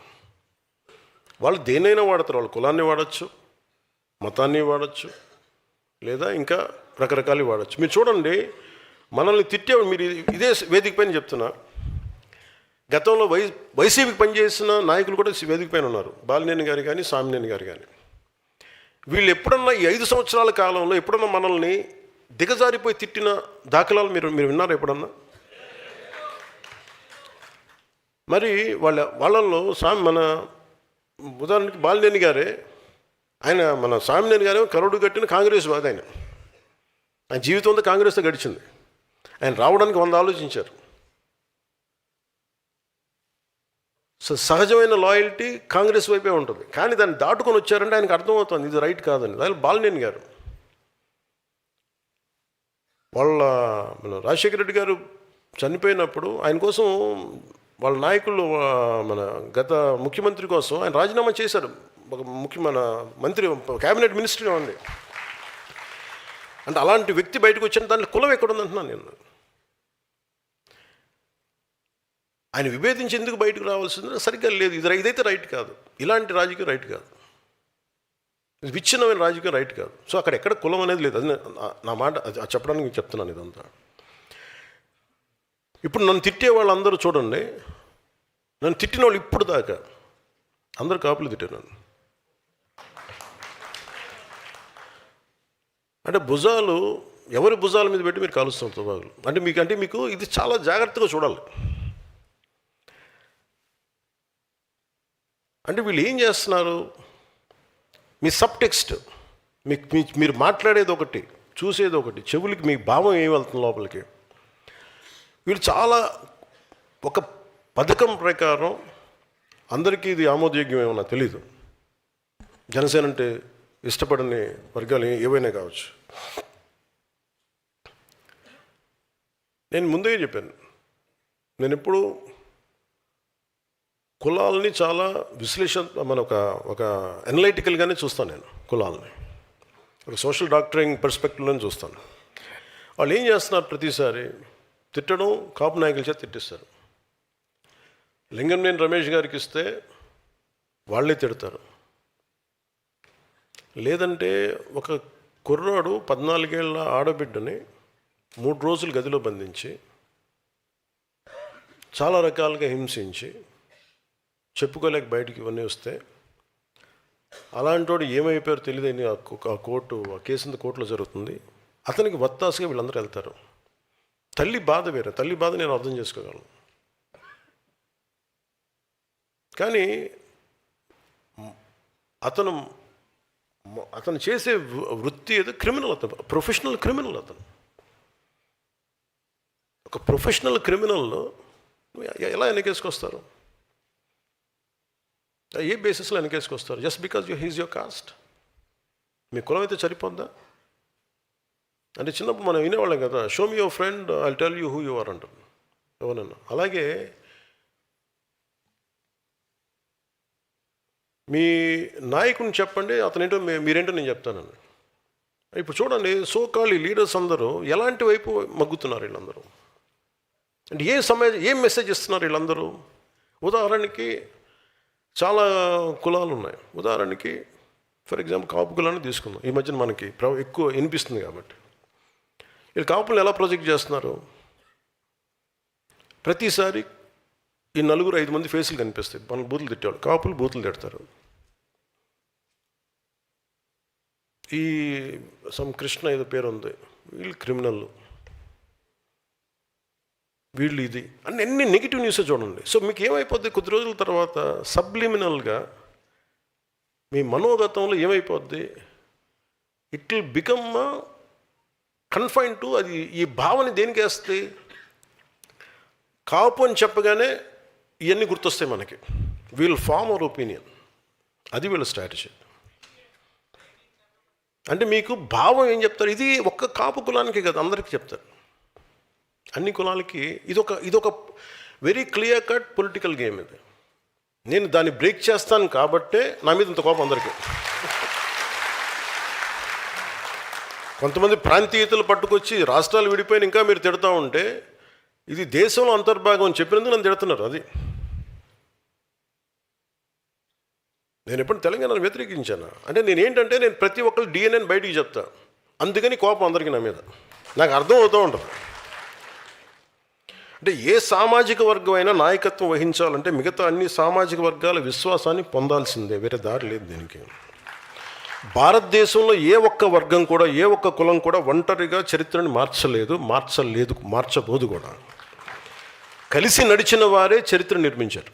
వాళ్ళు దేన్నైనా వాడతారు, వాళ్ళు కులాన్ని వాడచ్చు, మతాన్ని వాడచ్చు, లేదా ఇంకా రకరకాలు వాడచ్చు. మీరు చూడండి, మనల్ని తిట్టేవాడు, మీరు ఇదే వేదిక పైన చెప్తున్నా, గతంలో వైసీపీకి పనిచేసిన నాయకులు కూడా వేదిక పైన ఉన్నారు. బాలినేని గారు కానీ, సామినేని గారు కానీ. వీళ్ళు ఎప్పుడన్నా ఈ 5 సంవత్సరాల కాలంలో ఎప్పుడన్నా మనల్ని దిగజారిపోయి తిట్టిన దాఖలాలు మీరు విన్నారా ఎప్పుడన్నా? మరి వాళ్ళల్లో మన ఉదాహరణకి బాలినేని గారే, మన సామినేని గారే కరుడు కట్టిన కాంగ్రెస్ వాది. ఆయన జీవితం అంతా కాంగ్రెస్తో గడిచింది. ఆయన రావడానికి 100 ఆలోచించారు. సహజమైన లాయల్టీ కాంగ్రెస్ వైపే ఉంటుంది. కానీ దాన్ని దాటుకొని వచ్చారంటే ఆయనకు అర్థమవుతుంది ఇది రైట్ కాదని. దాని బాలినేని గారు, మన రాజశేఖర రెడ్డి గారు చనిపోయినప్పుడు ఆయన కోసం వాళ్ళ నాయకులు, మన గత ముఖ్యమంత్రి కోసం ఆయన రాజీనామా చేశారు. మన మంత్రి, క్యాబినెట్ మినిస్టర్గా ఉంది. అంటే అలాంటి వ్యక్తి బయటకు వచ్చిన దాంట్లో కులం ఎక్కడుంది అంటున్నాను నేను. ఆయన విభేదించి ఎందుకు బయటకు రావాల్సింది సరిగ్గా లేదు. ఇదైతే రైట్ కాదు, ఇలాంటి రాజకీయం రైట్ కాదు, విచ్ఛిన్నమైన రాజకీయం రైట్ కాదు. సో అక్కడ ఎక్కడ కులం అనేది లేదు. అది నా మాట, అది చెప్పడానికి మీకు చెప్తున్నాను ఇదంతా. ఇప్పుడు నన్ను తిట్టే వాళ్ళందరూ చూడండి, నన్ను తిట్టిన వాళ్ళు ఇప్పుడు దాకా అందరూ కాపులు తిట్టారు నన్ను. అంటే ఎవరి భుజాల మీద పెట్టి మీరు కాలుస్తున్నారు తుపాకులు. అంటే మీకు ఇది చాలా జాగ్రత్తగా చూడాలి. అంటే వీళ్ళు ఏం చేస్తున్నారు, మీ సబ్ టెక్స్ట్, మీరు మాట్లాడేది ఒకటి, చూసేది ఒకటి, చెవులకి మీ భావం ఏమి వెళ్తుంది లోపలికి. వీళ్ళు చాలా ఒక పథకం ప్రకారం, అందరికీ ఇది ఆమోదయోగ్యం ఏమన్నా తెలీదు. జనసేన అంటే ఇష్టపడని వర్గాలు ఏవైనా కావచ్చు. నేను ముందే చెప్పాను, నేను ఎప్పుడు కులాలని చాలా మన ఒక ఎనలైటికల్గానే చూస్తాను నేను కులాలని. ఒక సోషల్ డాక్టరింగ్ పర్స్పెక్టివ్లో చూస్తాను. వాళ్ళు ఏం చేస్తున్నారు, ప్రతిసారి తిట్టడం, కాపు నాయకుల చేత తిట్టిస్తారు. లింగంనేని రమేష్ గారికి ఇస్తే వాళ్ళే తిడతారు. లేదంటే ఒక కుర్రాడు 14 ఏళ్ల ఆడబిడ్డని 3 రోజులు గదిలో బంధించి చాలా రకాలుగా హింసించి చెప్పుకోలేక బయటికి ఇవన్నీ వస్తే అలాంటి వాడు ఏమైపోయారో తెలియదని ఆ కోర్టు, ఆ కేసు కోర్టులో జరుగుతుంది. అతనికి వత్తాసుగా వీళ్ళందరూ వెళ్తారు. తల్లి బాధ వేరే, తల్లి బాధ నేను అర్థం చేసుకోగలను. కానీ అతను చేసే వృత్తి ఏదో క్రిమినల్, అతను ప్రొఫెషనల్ క్రిమినల్. అతను ఒక ప్రొఫెషనల్ క్రిమినల్లో ఎలా వెనకేసుకొస్తారు? ఏ బేసిస్లో వెనకేసుకొస్తారు? Just because he's your caste. మీ కులం అయితే సరిపోద్దా? అంటే చిన్నప్పుడు మనం వినేవాళ్ళం కదా, show me your friend, I tell you who you are అంటారు ఎవరన్నా. అలాగే మీ నాయకుడిని చెప్పండి, అతనేంటో మీరేంటో నేను చెప్తానని. ఇప్పుడు చూడండి, సోకాల్ లీడర్స్ అందరూ ఎలాంటి వైపు మగ్గుతున్నారు వీళ్ళందరూ. అంటే ఏం మెసేజ్ ఇస్తున్నారు వీళ్ళందరూ? ఉదాహరణకి చాలా కులాలు ఉన్నాయి. ఉదాహరణకి ఫర్ ఎగ్జాంపుల్ కాపు కులాన్ని తీసుకుందాం. ఈ మధ్యన మనకి ఎక్కువ వినిపిస్తుంది కాబట్టి. వీళ్ళు కాపులను ఎలా ప్రొజెక్ట్ చేస్తున్నారు? ప్రతిసారి ఈ 4-5 మంది ఫేసులు కనిపిస్తాయి. మన బూతులు తిట్టేవాళ్ళు, కాపులు బూతులు తిడతారు. ఈ కృష్ణ ఏదో పేరు ఉంది, వీళ్ళు క్రిమినల్, వీళ్ళు ఇది అన్ని నెగిటివ్ న్యూస్ చూడండి. సో మీకు ఏమైపోద్ది, కొద్ది రోజుల తర్వాత సబ్లిమినల్గా మీ మనోగతంలో ఏమైపోద్ది, it will become confine to, అది ఈ భావన దేనికి వేస్తుంది? కాపు అని చెప్పగానే ఇవన్నీ గుర్తొస్తాయి మనకి. వీల్ ఫార్మ్ అవర్ ఒపీనియన్, అది వీళ్ళ స్ట్రాటజీ. అంటే మీకు భావం ఏం చెప్తారు? ఇది ఒక్క కాపు కులానికి కదా, అందరికీ చెప్తారు, అన్ని కులాలకి. ఇదొక very clear cut political game ఇది. నేను దాన్ని బ్రేక్ చేస్తాను కాబట్టే నా మీద ఇంత కోపం అందరికీ. కొంతమంది ప్రాంతీయతలు పట్టుకొచ్చి రాష్ట్రాలు విడిపోయిన ఇంకా మీరు తిడతా ఉంటే, ఇది దేశంలో అంతర్భాగం అని చెప్పినందుకు నన్ను తిడుతున్నారు. అది నేను ఎప్పుడు తెలంగాణను వ్యతిరేకించాను అంటే నేను ప్రతి ఒక్కరు డిఎన్ఏని బయటికి చెప్తా. అందుకని కోపం అందరికీ నా మీద. నాకు అర్థం అవుతూ ఉంటుంది. అంటే ఏ సామాజిక వర్గం అయినా నాయకత్వం వహించాలంటే మిగతా అన్ని సామాజిక వర్గాల విశ్వాసాన్ని పొందాల్సిందే, వేరే దారి లేదు దీనికి. భారతదేశంలో ఏ ఒక్క వర్గం కూడా, ఏ ఒక్క కులం కూడా ఒంటరిగా చరిత్రని మార్చబోదు కూడా. కలిసి నడిచిన వారే చరిత్ర నిర్మించారు.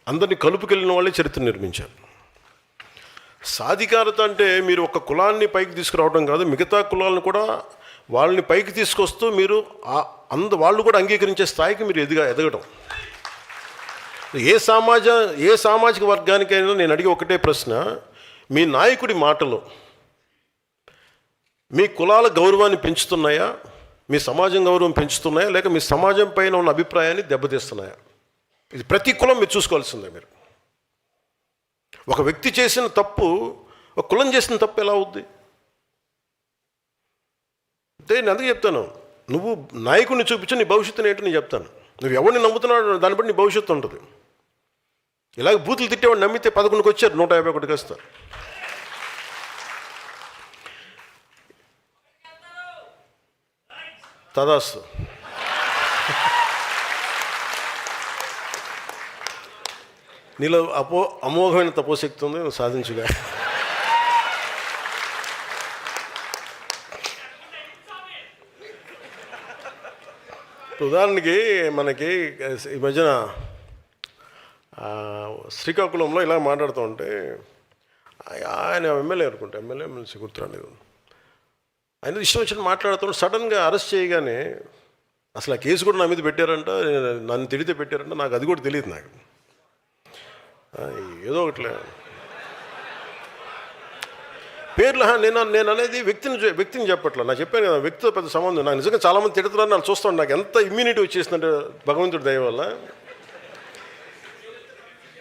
అందరినీ కలుపుకెళ్ళిన వాళ్ళే చరిత్ర నిర్మించారు. సాధికారత అంటే మీరు ఒక కులాన్ని పైకి తీసుకురావడం కాదు, మిగతా కులాలను కూడా వాళ్ళని పైకి తీసుకొస్తూ మీరు వాళ్ళు కూడా అంగీకరించే స్థాయికి మీరు ఎదగడం. ఏ సామాజిక వర్గానికైనా నేను అడిగే ఒకటే ప్రశ్న, మీ నాయకుడి మాటలు మీ కులాల గౌరవాన్ని పెంచుతున్నాయా, మీ సమాజం గౌరవం పెంచుతున్నాయా, లేక మీ సమాజం పైన ఉన్న అభిప్రాయాన్ని దెబ్బతీస్తున్నాయా? ఇది ప్రతి కులం మీరు చూసుకోవాల్సిందే. మీరు ఒక వ్యక్తి చేసిన తప్పు, ఒక కులం చేసిన తప్పు ఎలా అవుద్ది? అంటే నేను అందుకే చెప్తాను, నువ్వు నాయకుడిని చూపించి నీ భవిష్యత్తుని ఏంటో నేను చెప్తాను. నువ్వు ఎవరిని నమ్ముతున్నాడు దాన్ని బట్టి నీ భవిష్యత్తు ఉంటుంది. ఇలాగ బూతులు తిట్టేవాడు నమ్మితే 11కి వచ్చారు, 151కి వస్తారు. తదాస్తు. నీలో అమోఘమైన తపోశక్తి ఉంది, నువ్వు సాధించుగా. ఉదాహరణకి మనకి ఈ మధ్యన శ్రీకాకుళంలో ఇలా మాట్లాడుతూ ఉంటే, ఆయన ఎమ్మెల్యే అనుకుంటా, ఎమ్మెల్సీ గుర్తురాలేదు, ఆయన ఇష్టం వచ్చిన మాట్లాడుతూ సడన్గా అరెస్ట్ చేయగానే, అసలు ఆ కేసు కూడా నా మీద పెట్టారంట, నన్ను తిడితే పెట్టారంట, నాకు అది కూడా తెలియదు. నాకు ఏదో ఒకట్లే పేర్లు. నేను అనేది వ్యక్తిని చెప్పట్లా, నాకు చెప్పాను కదా, వ్యక్తితో పెద్ద సంబంధం. నాకు నిజంగా చాలామంది తిడుతున్నారు, నాకు చూస్తాను, నాకు ఎంత ఇమ్యూనిటీ వచ్చేసిందంటే భగవంతుడి దయ వల్ల.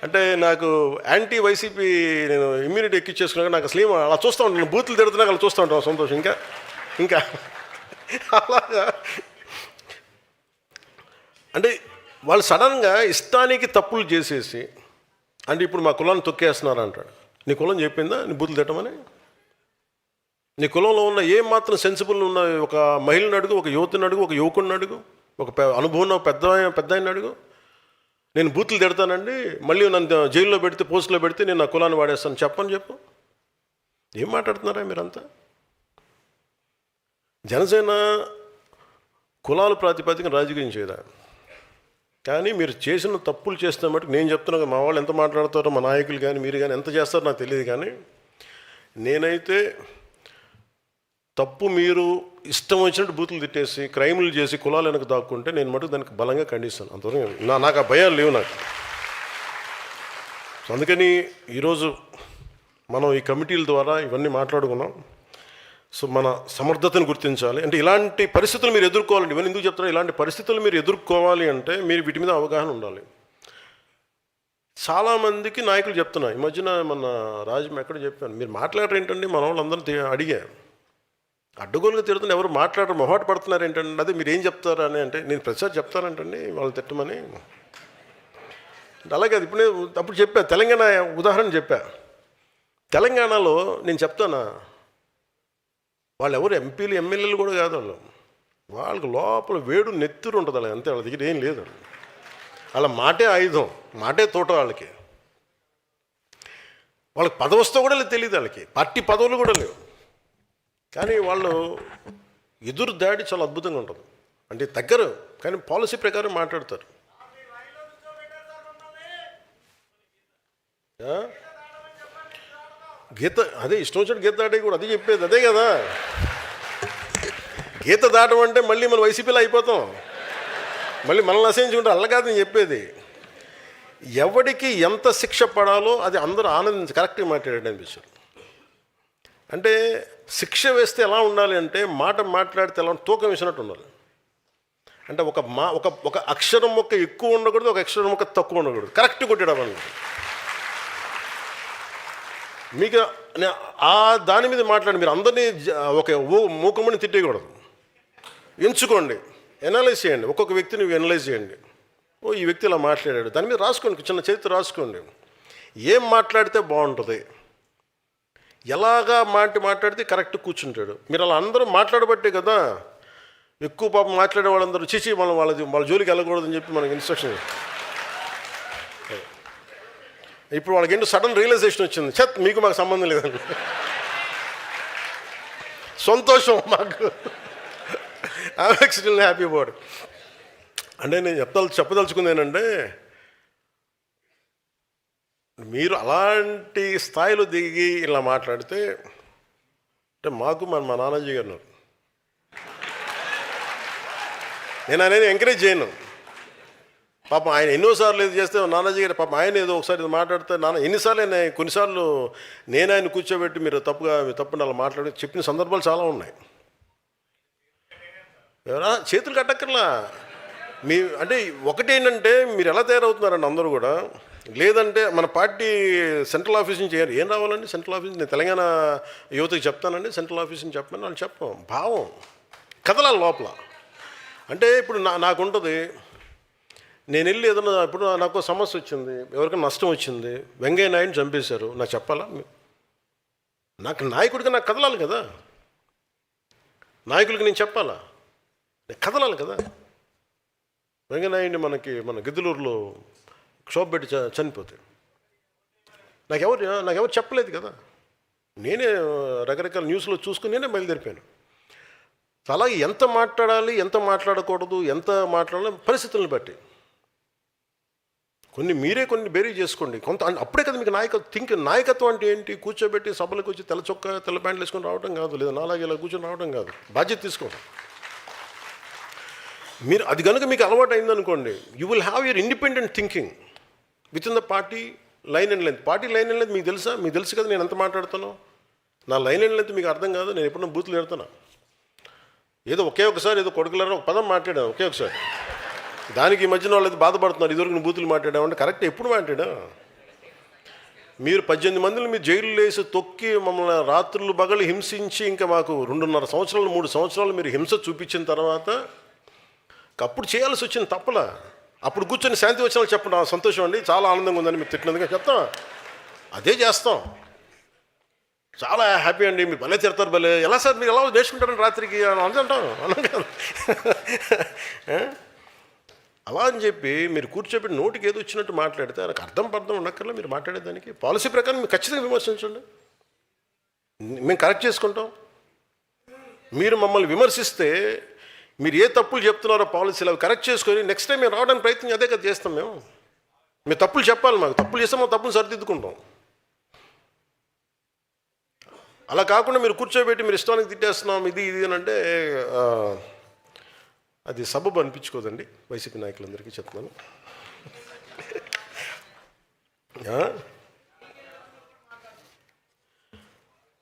అంటే నాకు యాంటీ వైసీపీ నేను ఇమ్యూనిటీ ఎక్కించేసుకున్నాక నాకు అసలు అలా చూస్తూ ఉంటాను, బూతులు తిడుతున్నాక అలా చూస్తూ ఉంటాను సంతోషం. ఇంకా అలాగా అంటే వాళ్ళు సడన్గా ఇష్టానికి తప్పులు చేసేసి, అంటే ఇప్పుడు మా కులాన్ని తొక్కేస్తున్నారు అంటాడు. నీ కులం చెప్పిందా నీ బూతులు తిట్టమని? నీ కులంలో ఉన్న ఏం మాత్రం సెన్సిబుల్ ఉన్న ఒక మహిళను అడుగు, ఒక యువతిని అడుగు, ఒక యువకుడిని అడుగు, ఒక అనుభవం పెద్ద ఆయన అడుగు. నేను బూతులు తిడతానండి, మళ్ళీ నన్ను జైల్లో పెడితే, పోస్టులో పెడితే నేను నా కులాన్ని వాడేస్తాను చెప్పు. ఏం మాట్లాడుతున్నారా మీరంతా? జనసేన కులాల ప్రాతిపదికన రాజకీయం చేయదా? కానీ మీరు చేసిన తప్పులు చేస్తున్న మటుకు నేను చెప్తున్నా, మా వాళ్ళు ఎంత మాట్లాడతారో, మా నాయకులు కానీ మీరు కానీ ఎంత చేస్తారో నాకు తెలియదు. కానీ నేనైతే తప్పు మీరు ఇష్టం వచ్చినట్టు బూతులు తిట్టేసి క్రైములు చేసి కులాలు వెనక దాక్కుంటే నేను మటుకు దానికి బలంగా ఖండిస్తాను. అంతవరకు నాకు ఆ భయాలు లేవు నాకు. అందుకని ఈరోజు మనం ఈ కమిటీల ద్వారా ఇవన్నీ మాట్లాడుకున్నాం. సో మన సమర్థతను గుర్తించాలి. అంటే ఇలాంటి పరిస్థితులు మీరు ఎదుర్కోవాలండి. ఇవన్నీ ఎందుకు చెప్తారో, ఇలాంటి పరిస్థితులు మీరు ఎదుర్కోవాలి అంటే మీరు వీటి మీద అవగాహన ఉండాలి. చాలామందికి నాయకులు చెప్తున్నా, ఈ మధ్యన మన రాజు ఎక్కడ చెప్పాను, మీరు మాట్లాడరు ఏంటండి, మన వాళ్ళందరూ అడిగా, అడ్డగోలుగా తిడుతున్న ఎవరు మాట్లాడరు, మొహాట పడుతున్నారు ఏంటంటే, అదే మీరు ఏం చెప్తారు అని అంటే, నేను ప్రతిసారి చెప్తానంటండి వాళ్ళని తిట్టమని. అలాగే అది అప్పుడు చెప్పా, తెలంగాణ ఉదాహరణ చెప్పా. తెలంగాణలో నేను చెప్తానా, వాళ్ళు ఎవరు ఎంపీలు ఎమ్మెల్యేలు కూడా కాదు, వాళ్ళకి లోపల వేడు నెత్తురు ఉంటుంది, అలా అంతే. వాళ్ళ దగ్గర ఏం లేదు, వాళ్ళ మాటే ఆయుధం, మాటే తోట. వాళ్ళకి పదవస్తో కూడా తెలియదు, వాళ్ళకి పార్టీ పదవులు కూడా లేవు. కానీ వాళ్ళు ఎదురు దాడి చాలా అద్భుతంగా ఉంటుంది. అంటే దగ్గర కానీ పాలసీ ప్రకారం మాట్లాడతారు. గీత అదే ఇష్టం వచ్చినట్టు గీత దాటే కూడా అదే చెప్పేది అదే కదా. గీత దాటం అంటే మళ్ళీ మనం వైసీపీలో అయిపోతాం, మళ్ళీ మనల్ని అసహించుకుంటాం. అల్ల కాదు నేను చెప్పేది. ఎవడికి ఎంత శిక్ష పడాలో అది అందరూ ఆనందించి కరెక్ట్గా మాట్లాడాడు అనిపిస్తుంది. అంటే శిక్ష వేస్తే ఎలా ఉండాలి అంటే, మాట్లాడితే ఎలా తూకం వేసినట్టు ఉండాలి. అంటే ఒక అక్షరం మొక్క ఎక్కువ ఉండకూడదు, ఒక అక్షరం మొక్క తక్కువ ఉండకూడదు, కరెక్ట్ కొట్టడం అన్నమాట. మీకు ఆ దాని మీద మాట్లాడి మీరు అందరినీ ఒక మూకమ్మని తిట్టేయకూడదు. ఎంచుకోండి, ఎనలైజ్ చేయండి, ఒక్కొక్క వ్యక్తిని ఎనలైజ్ చేయండి. ఈ వ్యక్తి ఇలా మాట్లాడాడు, దాని మీద రాసుకోండి, చిన్న చరిత్ర రాసుకోండి. ఏం మాట్లాడితే బాగుంటుంది, ఎలాగా మాట్లాడితే కరెక్ట్ కూర్చుంటాడు. మీరు అలా అందరూ మాట్లాడబట్టే కదా ఎక్కువ పాపం మాట్లాడే వాళ్ళందరూ చిచి వాళ్ళ జోలికి వెళ్ళకూడదని చెప్పి మనకి ఇన్స్ట్రక్షన్. ఇప్పుడు వాళ్ళకి ఏంటో సడన్ రియలైజేషన్ వచ్చింది, మీకు మాకు సంబంధం లేదండి. సంతోషం మాకు, ఐఎమ్ ఎక్స్ట్రీమ్లీ హ్యాపీ అబౌట్. అంటే నేను చెప్పదలుచుకుంది ఏంటంటే, మీరు అలాంటి స్థాయిలో దిగి ఇలా మాట్లాడితే, అంటే మాకు మా నానాజీ గారు, నేను అనేది ఎంకరేజ్ చేయను. పాపం ఆయన ఎన్నోసార్లు ఇది చేస్తే నానాజీ గారు పాపం ఆయన ఏదో ఒకసారి మాట్లాడితే ఎన్నిసార్లు కొన్నిసార్లు నేను ఆయన కూర్చోబెట్టి మీరు తప్పుని అలా మాట్లాడి చెప్పిన సందర్భాలు చాలా ఉన్నాయి. ఎవరా చేతులు కట్టక్కర్లా. అంటే ఒకటేంటంటే మీరు ఎలా తయారవుతున్నారండి అందరూ కూడా. లేదంటే మన పార్టీ సెంట్రల్ ఆఫీస్ నుంచి ఏం రావాలండి, సెంట్రల్ ఆఫీస్ నేను తెలంగాణ యువతకి చెప్తానండి, సెంట్రల్ ఆఫీస్ నుంచి చెప్పమని వాళ్ళు చెప్పం. భావం కదలాలి లోపల. అంటే ఇప్పుడు నాకుంటుంది, నేను వెళ్ళి ఏదన్నా ఇప్పుడు నాకు సమస్య వచ్చింది, ఎవరికైనా నష్టం వచ్చింది, వెంకయ్య నాయుడిని చంపేశారు, నాకు చెప్పాలా? నాకు నాయకుడిగా నాకు కదలాలి కదా, నాయకులకి నేను చెప్పాలా, కదలాలి కదా. వెంకయ్య నాయుడిని మన గిద్దలూరులో క్షోభ పెట్టి చనిపోతే నాకెవరు చెప్పలేదు కదా. నేనే రకరకాల న్యూస్లో చూసుకుని నేనే బయలుదేరిపోయాను. అలాగే ఎంత మాట్లాడాలి, ఎంత మాట్లాడకూడదు, ఎంత మాట్లాడాలి పరిస్థితులను బట్టి మీరే కొన్ని బేరీ చేసుకోండి. అప్పుడే కదా మీకు నాయకత్వం అంటే ఏంటి, కూర్చోబెట్టి సభలకు వచ్చి తెల్ల చొక్కా తెల్ల ప్యాంట్లు వేసుకొని రావడం కాదు, లేదా నాలాగే ఇలా కూర్చొని రావడం కాదు. బాధ్యత తీసుకోండి. మీరు అది కనుక మీకు అలవాటు అయిందనుకోండి, you will have your independent thinking with in the party line and length. Party line and length మీకు తెలుసు కదా నేను ఎంత మాట్లాడుతానో. నా లైన్ అండ్ లెంత్ మీకు అర్థం కాదు. నేను ఎప్పుడన్నా బూతులు పెడతాను, ఏదో ఒకసారి ఏదో కొడుకులారా ఒక పదం మాట్లాడాను ఒకసారి, దానికి ఈ మధ్యన వాళ్ళు బాధపడుతున్నారు, ఇదివరకు నువ్వు బూతులు మాట్లాడామంటే కరెక్ట్ ఎప్పుడు మాట్లాడా. మీరు 18 మందిని మీ జైలు వేసి తొక్కి మమ్మల్ని రాత్రులు పగలు హింసించి ఇంకా మాకు 2.5 సంవత్సరాలు 3 సంవత్సరాలు మీరు హింస చూపించిన తర్వాత అప్పుడు చేయాల్సి వచ్చింది తప్పలా. అప్పుడు కూర్చొని శాంతి వచనాలు చెప్పడం సంతోషం అండి, చాలా ఆనందంగా ఉందని మీరు తిట్టినందుగా చెప్తాం, అదే చేస్తాం. చాలా హ్యాపీ అండి, మీరు భలే తిడతారు, భలే ఎలా సార్ మీరు ఎలా నేర్చుకుంటారని రాత్రికి అంటాం అన్నాం కాదు. అలా అని చెప్పి మీరు కూర్చోబెట్టి నోటికి ఏదో వచ్చినట్టు మాట్లాడితే నాకు అర్థం ఉండక్కర్లా. మీరు మాట్లాడేదానికి పాలసీ ప్రకారం మీరు ఖచ్చితంగా విమర్శించండి, మేము కరెక్ట్ చేసుకుంటాం. మీరు మమ్మల్ని విమర్శిస్తే మీరు ఏ తప్పులు చెప్తున్నారో పాలసీలు అవి కరెక్ట్ చేసుకొని నెక్స్ట్ టైం మేము రావడానికి ప్రయత్నం అదే కదా చేస్తాం. మేము తప్పులు చెప్పాలి, మాకు తప్పులు చేస్తే మేము తప్పులు సరిదిద్దుకుంటాం. అలా కాకుండా మీరు కూర్చోబెట్టి మీరు ఇష్టానికి తిట్టేస్తున్నాం ఇది అని అంటే అది సబబు అనిపించుకోదండి. వైసీపీ నాయకులందరికీ చెప్తున్నాను.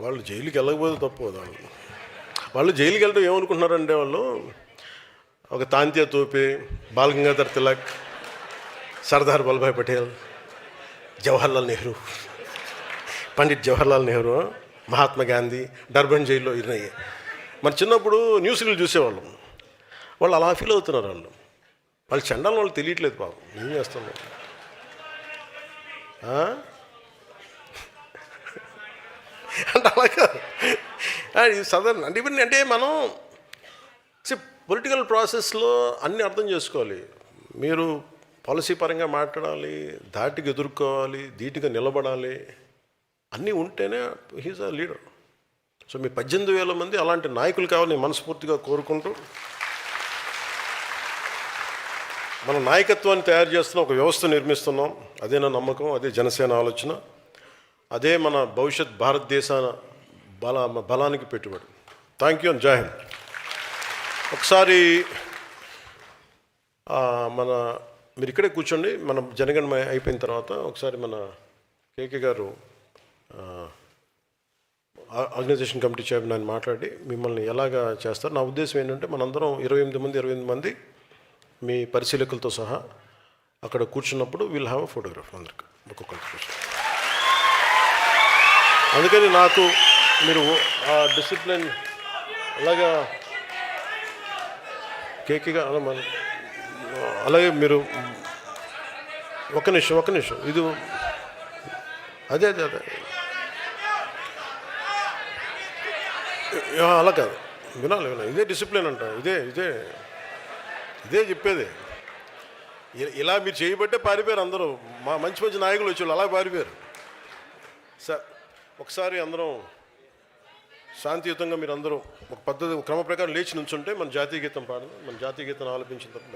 వాళ్ళు జైలుకి వెళ్ళకపోతే తప్పు. వాళ్ళు జైలుకి వెళ్ళడం ఏమనుకుంటున్నారంటే వాళ్ళు ఒక తాంత్య తోపి, బాలగంగాధర్ తిలక్, సర్దార్ వల్లభాయ్ పటేల్, జవహర్లాల్ నెహ్రూ, పండిట్ జవహర్లాల్ నెహ్రూ, మహాత్మా గాంధీ డర్బన్ జైల్లో ఉన్నాయి. మన చిన్నప్పుడు న్యూస్లు చూసేవాళ్ళం. వాళ్ళు అలా ఫీల్ అవుతున్నారు. వాళ్ళు చండాలని వాళ్ళు తెలియట్లేదు పాపం. ఏం చేస్తాం అంటే అలాగా సదన్ అంటే ఇవన్నీ అంటే మనం పొలిటికల్ ప్రాసెస్లో అన్నీ అర్థం చేసుకోవాలి. మీరు పాలసీ పరంగా మాట్లాడాలి, ధాటికి ఎదుర్కోవాలి, ధీటుగా నిలబడాలి, అన్నీ ఉంటేనే హీజ్ అ లీడర్. సో మీ 18,000 మంది అలాంటి నాయకులు కావాలని మనస్ఫూర్తిగా కోరుకుంటూ మన నాయకత్వాన్ని తయారు చేస్తున్న ఒక వ్యవస్థ నిర్మిస్తున్నాం. అదే నా నమ్మకం, అదే జనసేన ఆలోచన, అదే మన భవిష్యత్ భారతదేశ బలానికి పెట్టుబడి. థ్యాంక్ యూ అండ్ జై హింద్. ఒకసారి మీరు ఇక్కడే కూర్చోండి. మన జనగణమ అయిపోయిన తర్వాత ఒకసారి మన కేకే గారు ఆర్గనైజేషన్ కమిటీ చైర్మన్ ఆయన మాట్లాడి మిమ్మల్ని ఎలాగా చేస్తారు. నా ఉద్దేశం ఏంటంటే మనందరం 28 మంది మీ పరిశీలకులతో సహా అక్కడ కూర్చున్నప్పుడు విల్ హ్యావ్ అ ఫోటోగ్రాఫ్ అందరికి ఒక్కొక్కరికి కూర్చొని. అందుకని నాకు మీరు ఆ డిసిప్లిన్ అలాగా కేకేగా అలాగే మీరు ఒక్క నిమిషం ఇది అదే అలా కాదు, వినాలి ఇదే డిసిప్లిన్ అంట, ఇదే చెప్పేది. ఇలా మీరు చేయబట్టే పారిపోయారు అందరూ. మంచి నాయకులు వచ్చేవాళ్ళు అలా పారిపోయారు. సార్ ఒకసారి అందరం శాంతియుతంగా మీరు అందరూ ఒక పద్ధతి క్రమ ప్రకారం లేచి నుంచుంటే మన జాతీయ గీతం పాడదాం. మన జాతీయ గీతం ఆలపించిన తప్ప